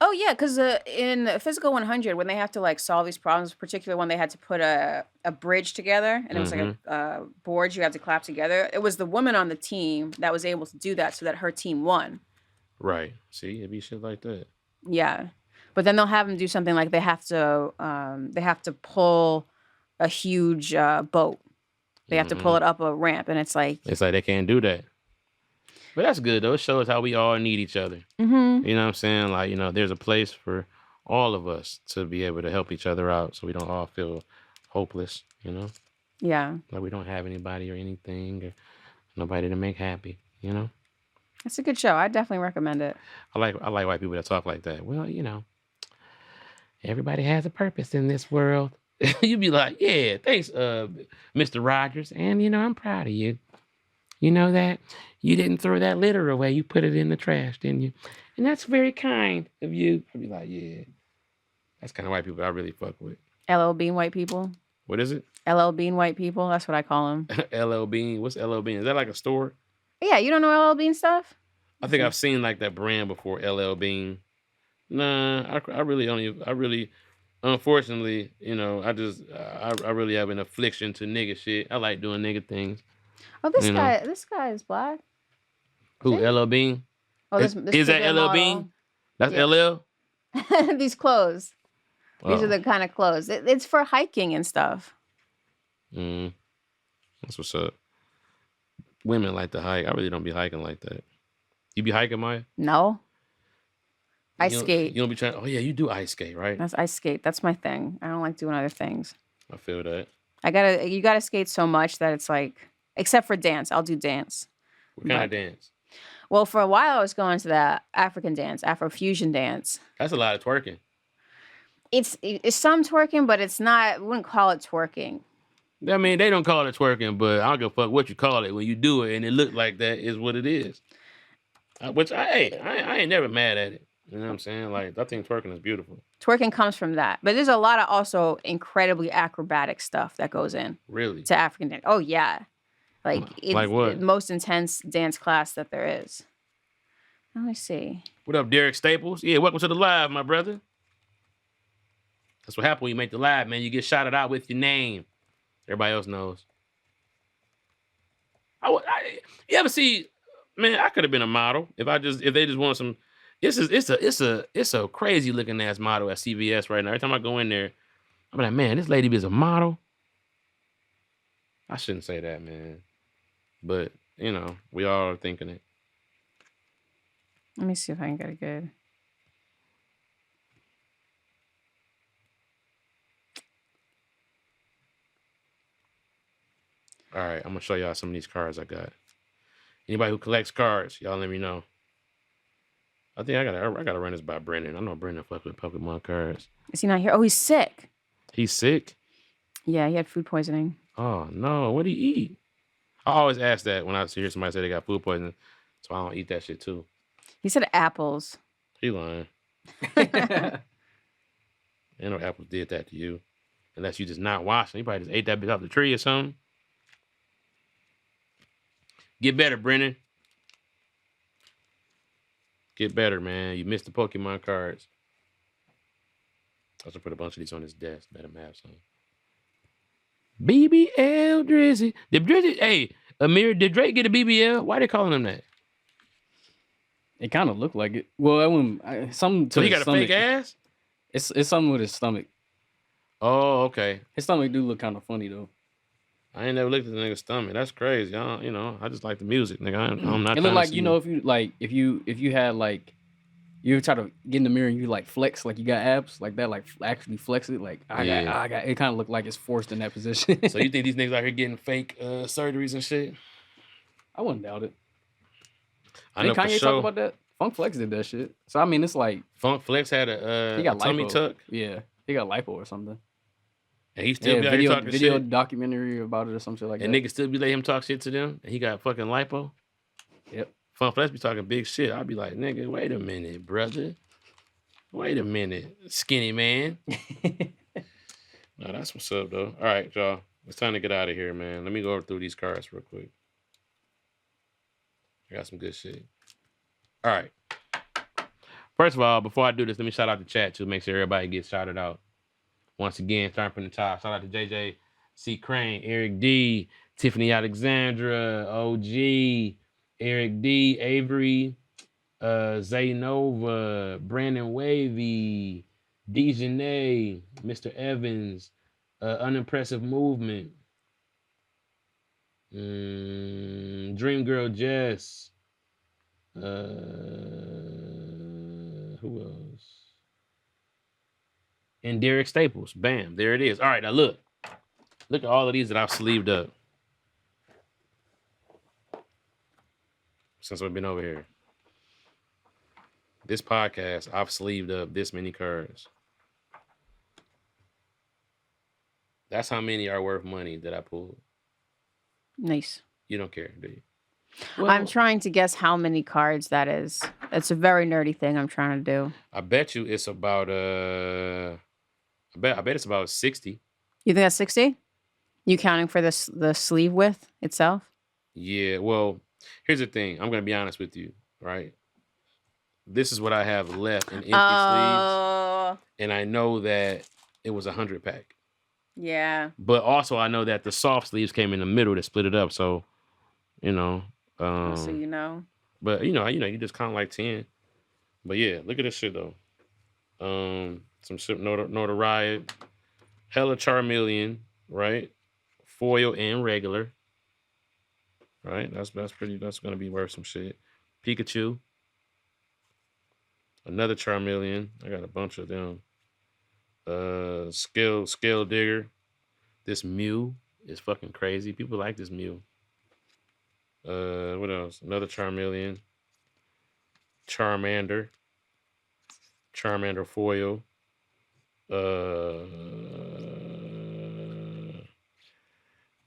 Oh yeah, because in Physical 100, when they have to like solve these problems, particularly when they had to put a bridge together, and it was like a board you had to clap together. It was the woman on the team that was able to do that, so that her team won. right. See, it'd be shit like that. Yeah, but then they'll have them do something like they have to pull a huge boat. They have to pull it up a ramp, and it's like they can't do that. But that's good though. It shows how we all need each other. mm-hmm. You know what I'm saying? Like, there's a place for all of us to be able to help each other out so we don't all feel hopeless, Yeah. Like we don't have anybody or anything or nobody to make happy, It's a good show. I definitely recommend it. I like white people that talk like that. Well, everybody has a purpose in this world. You'd be like, yeah, thanks, Mr. Rogers. And, I'm proud of you. You know that? You didn't throw that litter away. You put it in the trash, didn't you? And that's very kind of you. I'd be like, yeah. That's kind of white people I really fuck with. LL Bean white people. What is it? LL Bean white people. That's what I call them. LL Bean. What's LL Bean? Is that like a store? Yeah, you don't know LL Bean stuff? I think I've seen like that brand before, LL Bean. Nah, I really, unfortunately, I really have an affliction to nigga shit. I like doing nigga things. Oh, this guy is black. Who, LL Bean? Oh, this is that LL model. Bean? That's Yeah. LL? These clothes. These Oh. are the kind of clothes. It's for hiking and stuff. That's what's up. Women like to hike. I really don't be hiking like that. You be hiking, Maya? No. Ice skate. You don't be trying. Oh yeah, you do ice skate, right? That's ice skate. That's my thing. I don't like doing other things. I feel that. You gotta skate so much that it's like, except for dance, I'll do dance. What kind of dance? Well, for a while I was going to that African dance, Afrofusion dance. That's a lot of twerking. It's some twerking, but it's not. I wouldn't call it twerking. I mean, they don't call it twerking, but I don't give a fuck what you call it. When you do it and it look like that is what it is. Which I ain't never mad at it. You know what I'm saying? Like, I think twerking is beautiful. Twerking comes from that, but there's a lot of also incredibly acrobatic stuff that goes in. Really? To African dance. Oh yeah, like it's like what? The most intense dance class that there is. Let me see. What up, Derek Staples? Yeah, welcome to the live, my brother. That's what happens when you make the live, man. You get shouted out with your name. Everybody else knows. You ever see? Man, I could have been a model if they just want some. It's a crazy looking ass model at CVS right now. Every time I go in there, I'm like, man, this lady is a model. I shouldn't say that, man. But, we all are thinking it. Let me see if I can get it good. All right, I'm gonna show y'all some of these cards I got. Anybody who collects cards, y'all let me know. I think I gotta run this by Brendan. I know Brendan fucks with Pokemon cards. Is he not here? Oh, he's sick. He's sick? Yeah, he had food poisoning. Oh no, what did he eat? I always ask that when I hear somebody say they got food poisoning, so I don't eat that shit too. He said apples. He lying. Ain't no apples did that to you. Unless you just not washing. You probably just ate that bitch off the tree or something. Get better, Brennan. Get better, man. You missed the Pokemon cards. I should put a bunch of these on his desk. Let him have some. BBL Drizzy. Hey, Amir, did Drake get a BBL? Why they calling him that? It kind of looked like it. Well, that one, something to So he his got stomach. a fake ass? It's something with his stomach. Oh, okay. His stomach do look kind of funny though. I ain't never looked at the nigga's stomach. That's crazy. I just like the music, nigga. I'm not. It looked like if you had like you try to get in the mirror and you like flex like you got abs like that, like actually flex it like I got. It kind of looked like it's forced in that position. So you think these niggas out here getting fake surgeries and shit? I wouldn't doubt it. I know Kanye for sure. talk about that. Funk Flex did that shit. So I mean, it's like Funk Flex had a he got tummy lipo. tuck. Yeah, he got lipo or something. And he still be out here talking video shit. documentary about it or some shit like And that. niggas still be letting him talk shit to them. And he got fucking lipo. Yep. Funk Flex be talking big shit. I'd be like, nigga, wait a minute, brother. Wait a minute, skinny man. No, that's what's up, though. All right, y'all. It's time to get out of here, man. Let me go through these cards real quick. I got some good shit. All right. First of all, before I do this, let me shout out the chat to make sure everybody gets shouted out. Once again, starting from the top. Shout out to JJ C. Crane, Eric D, Tiffany Alexandra, OG, Eric D, Avery, Zaynova, Brandon Wavy, Dejanay, Mr. Evans, Unimpressive Movement, Dream Girl Jess, who else? And Derek Staples. Bam, there it is. All right, now look at all of these that I've sleeved up since we've been over here. This podcast, I've sleeved up this many cards. That's how many are worth money that I pulled. Nice. You don't care, do you? Well, I'm trying to guess how many cards that is. It's a very nerdy thing I'm trying to do. I bet you it's about I bet it's about 60. You think that's 60? You counting for the sleeve width itself? Yeah, well, here's the thing. I'm gonna be honest with you, right? This is what I have left in empty sleeves. And I know that it was 100 pack. Yeah. But also I know that the soft sleeves came in the middle to split it up. So, So you know. But you just count like 10. But yeah, look at this shit though. Some shit notoriety. Hella Charmeleon, right? Foil and regular. Right? That's gonna be worth some shit. Pikachu. Another Charmeleon. I got a bunch of them. Scale Digger. This Mew is fucking crazy. People like this Mew. What else? Another Charmeleon. Charmander foil. And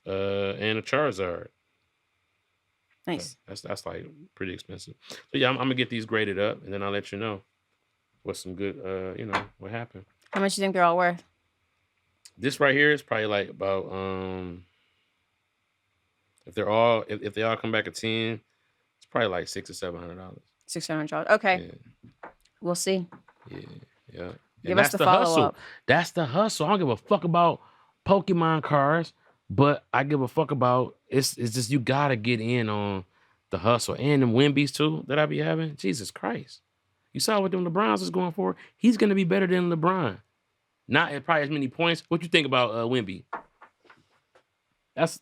a Charizard. Nice. That's like pretty expensive. So yeah, I'm gonna get these graded up, and then I'll let you know what's some good. What happened. How much do you think they're all worth? This right here is probably like about if they all come back at 10, it's probably like $600 or $700. $600. Okay. Yeah. We'll see. Yeah. Give And us that's the follow-up. That's the hustle. I don't give a fuck about Pokemon cards, but I give a fuck about it's just you gotta get in on the hustle. And them Wimbies too that I be having. Jesus Christ. You saw what them LeBrons is going for. He's gonna be better than LeBron. Not at probably as many points. What you think about Wimby? That's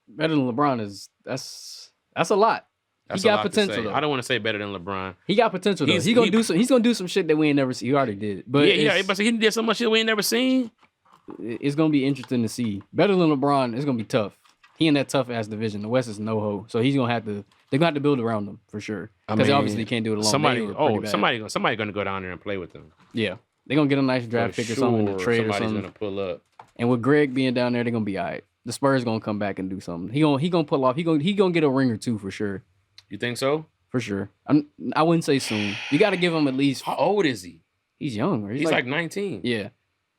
better than LeBron. That's a lot. That's he a got lot to potential say. though. I don't want to say better than LeBron. He got potential though. He's gonna do some shit that we ain't never seen. He already did. But But he did so much shit we ain't never seen. It's gonna be interesting to see. Better than LeBron, it's gonna be tough. He in that tough ass division. The West is no ho. So he's gonna have to. They're gonna have to build around him for sure. Because they obviously can't do it alone. Somebody gonna go down there and play with them. Yeah, they're gonna get a nice draft pick or something to trade or something. Somebody's gonna pull up. And with Greg being down there, they're gonna be all right. the Spurs gonna come back and do something. He gonna pull off. He gonna get a ring or two for sure. You think so? For sure. I wouldn't say soon. You got to give him at least. How old is he? He's young. Right? He's like 19. Yeah,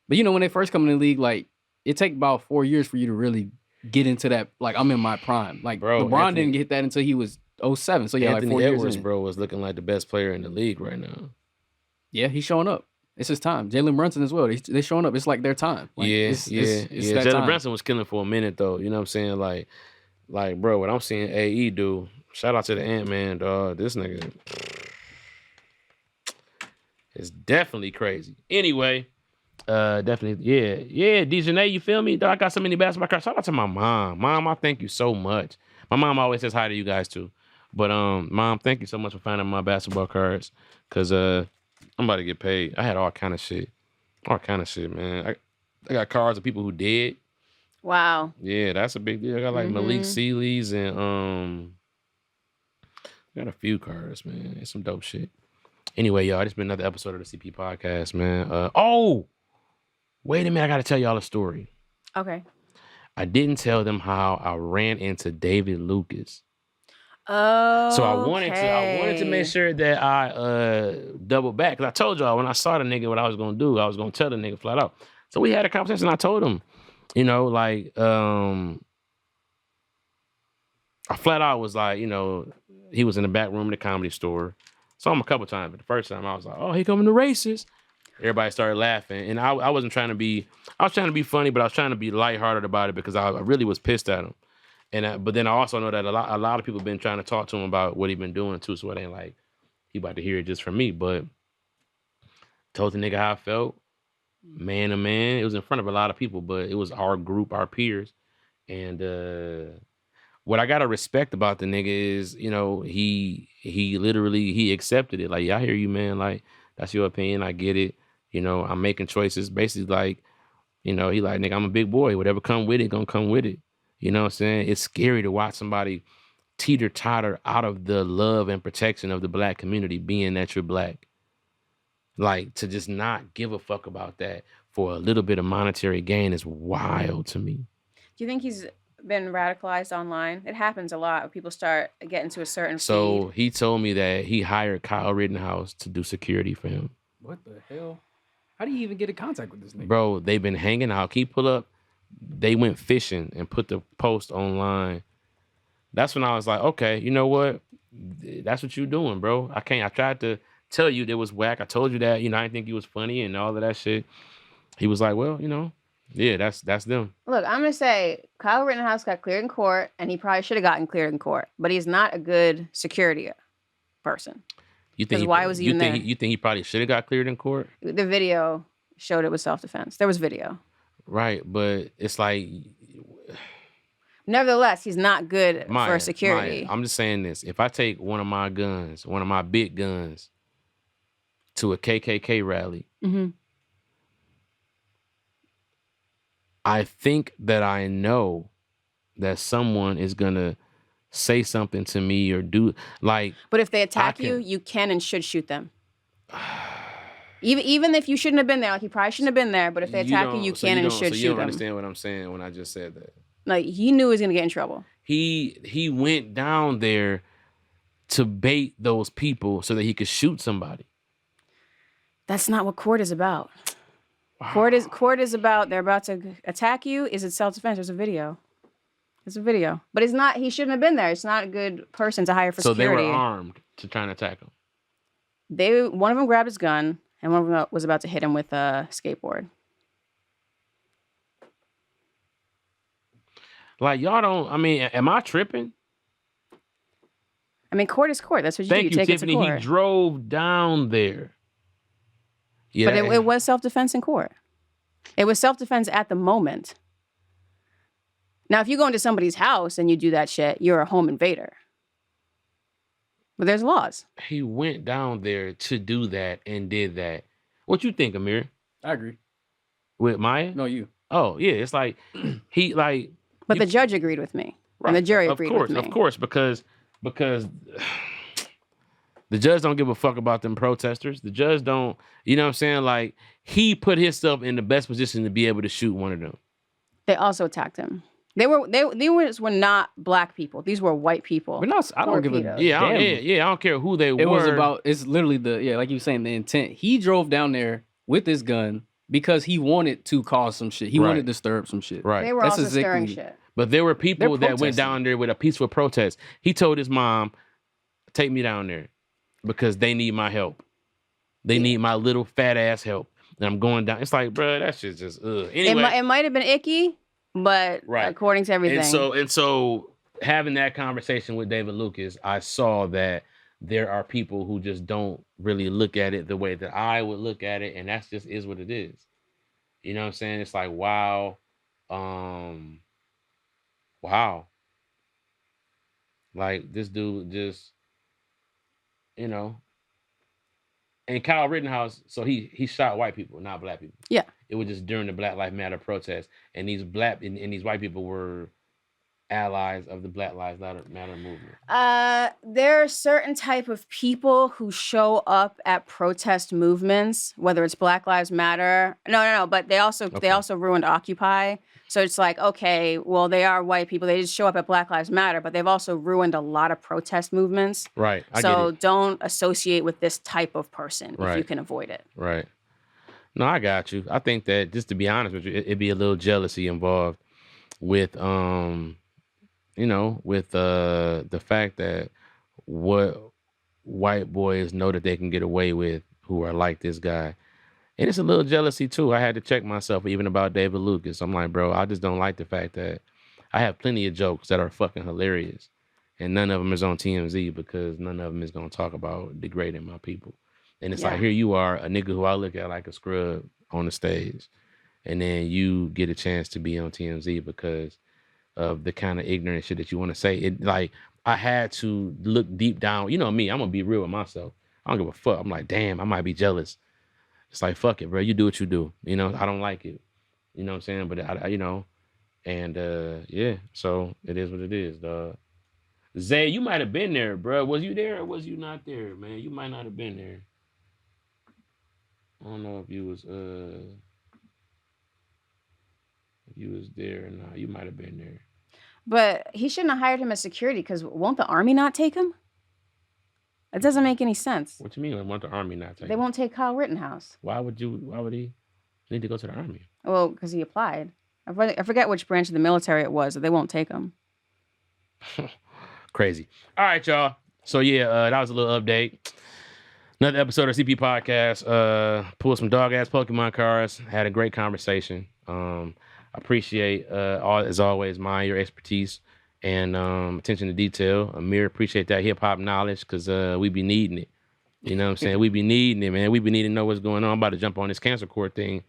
but when they first come in the league, like it take about 4 years for you to really get into that. Like I'm in my prime. Like Bro, LeBron didn't get that until he was 07. So yeah, Anthony like 4 Edwards, years in. bro, was looking like the best player in the league right now. Yeah, he's showing up. It's his time. Jalen Brunson as well. They showing up. It's like their time. Like, it's that Jalen time. Brunson was killing for a minute though. You know what I'm saying? Like, bro, what I'm seeing AE do. Shout out to the Ant-Man, dog. This nigga is definitely crazy. Anyway, definitely, yeah. Dejanay, you feel me? Dog, I got so many basketball cards. Shout out to my mom. Mom, I thank you so much. My mom always says hi to you guys too. But Mom, thank you so much for finding my basketball cards. Cause I'm about to get paid. I had all kind of shit. Man. I got cards of people who did. Wow. Yeah, that's a big deal. I got like Malik Sealy's and got a few cards, man. It's some dope shit. Anyway, y'all, this has been another episode of the CP Podcast, man. Wait a minute. I got to tell y'all a story. Okay. I didn't tell them how I ran into David Lucas. Oh. So I wanted to make sure that I double back. Because I told y'all when I saw the nigga what I was going to do, I was going to tell the nigga flat out. So we had a conversation. I told him, I flat out was like, he was in the back room of the Comedy Store. Saw him a couple times, but the first time I was like, oh, here coming the racist. Everybody started laughing. And I wasn't trying to be, I was trying to be funny, but I was trying to be lighthearted about it because I really was pissed at him. But then I also know that a lot of people been trying to talk to him about what he been doing too, so it ain't like he about to hear it just from me. But told the nigga how I felt, man to man. It was in front of a lot of people, but it was our group, our peers. And what I gotta respect about the nigga is, he literally he accepted it. Like, yeah, I hear you, man. Like, that's your opinion. I get it. I'm making choices. Basically, like, he like, nigga, I'm a big boy. Whatever come with it, gonna come with it. You know what I'm saying? It's scary to watch somebody teeter-totter out of the love and protection of the black community, being that you're black. Like, to just not give a fuck about that for a little bit of monetary gain is wild to me. Do you think he's been radicalized online? It happens a lot when people start getting to a certain So feed. he told me that he hired Kyle Rittenhouse to do security for him. What the hell? How do you even get in contact with this nigga? Bro, they've been hanging out. Can you pull up? They went fishing and put the post online. That's when I was like, okay, you know what? That's what you doing, bro. I tried to tell you that was whack. I told you that, I didn't think he was funny and all of that shit. He was like, well, yeah, that's them. Look, I'm going to say Kyle Rittenhouse got cleared in court, and he probably should have gotten cleared in court, but he's not a good security person. You think why was he even there? You think he probably should have got cleared in court? The video showed it was self-defense. There was video. Right, but it's like... Nevertheless, he's not good for security. I'm just saying this. If I take one of my guns, one of my big guns, to a KKK rally, I think that I know that someone is going to say something to me or do, like... But if they attack you, you can and should shoot them. Even if you shouldn't have been there, like you probably shouldn't have been there, but if they attack you can and should shoot them. So you don't understand what I'm saying when I just said that. Like, he knew he was going to get in trouble. He went down there to bait those people so that he could shoot somebody. That's not what court is about. Wow. Court is about, they're about to attack you. Is it self-defense? There's a video. There's a video. But he shouldn't have been there. It's not a good person to hire for security. So they were armed to try and attack him. One of them grabbed his gun, and one of them was about to hit him with a skateboard. Like, y'all don't, am I tripping? Court is court. That's what you do. You take Tiffany. It to court. He drove down there. Yeah, but it was self-defense in court. It was self-defense at the moment. Now, if you go into somebody's house and you do that shit, you're a home invader. But there's laws. He went down there to do that and did that. What you think, Amir? I agree. With Maya? No, you. Oh, yeah. It's like, he like... But the judge agreed with me. Right. And the jury agreed with me. Of course, because the judge don't give a fuck about them protesters. The judge don't, you know what I'm saying? Like, he put himself in the best position to be able to shoot one of them. They also attacked him. These were not black people. These were white people. But no, I don't give a Torpedoes. I don't care who they It were. was about. It's literally like you were saying, the intent. He drove down there with his gun because he wanted to cause some shit. He wanted to stir up some shit. Right. They were That's also stirring exactly- shit. But there were people They're that went down there with a peaceful protest. He told his mom, take me down there because they need my help. They need my little fat ass help. And I'm going down. It's like, bro, that shit's just, Anyway. It might have been icky, but according to everything. And so having that conversation with David Lucas, I saw that there are people who just don't really look at it the way that I would look at it. And that's just is what it is. You know what I'm saying? It's like, wow. Wow. Like this dude just, and Kyle Rittenhouse, so he shot white people, not black people. Yeah. It was just during the Black Lives Matter protest. And these these white people were allies of the Black Lives Matter movement. There are certain type of people who show up at protest movements, whether it's Black Lives Matter. No, but they also ruined Occupy. So it's like, okay, well, they are white people. They just show up at Black Lives Matter, but they've also ruined a lot of protest movements. Right. So don't associate with this type of person if you can avoid it. Right. No, I got you. I think that, just to be honest with you, it'd be a little jealousy involved with, the fact that what white boys know that they can get away with who are like this guy. And it's a little jealousy too. I had to check myself even about David Lucas. I'm like, bro, I just don't like the fact that I have plenty of jokes that are fucking hilarious. And none of them is on TMZ because none of them is going to talk about degrading my people. And it's like, here you are, a nigga who I look at like a scrub on the stage. And then you get a chance to be on TMZ because of the kind of ignorant shit that you want to say. It like, I had to look deep down. You know me, I'm going to be real with myself. I don't give a fuck. I'm like, damn, I might be jealous. It's like, fuck it, bro. You do what you do. I don't like it. You know what I'm saying? But so it is what it is, dog. Zay, you might have been there, bro. Was you there or was you not there, man? You might not have been there. I don't know if you was there or not. You might have been there. But he shouldn't have hired him as security because won't the army not take him? It doesn't make any sense. What you mean? Won't the army not take him? They won't take Kyle Rittenhouse. Why would he need to go to the army? Well, because he applied. I forget which branch of the military it was, but they won't take him. Crazy. All right, y'all. So that was a little update. Another episode of CP Podcast. Pulled some dog ass Pokemon cards. Had a great conversation. Appreciate as always, your expertise and attention to detail. Amir, appreciate that hip hop knowledge because we be needing it. You know what I'm saying? We be needing it, man. We be needing to know what's going on. I'm about to jump on this cancer court thing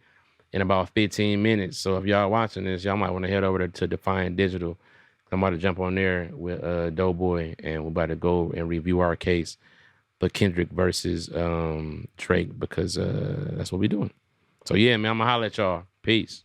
in about 15 minutes. So if y'all watching this, y'all might want to head over to Defiant Digital. I'm about to jump on there with Doughboy, and we're about to go and review our case for Kendrick versus Drake because that's what we're doing. So yeah, man, I'm gonna holler at y'all. Peace.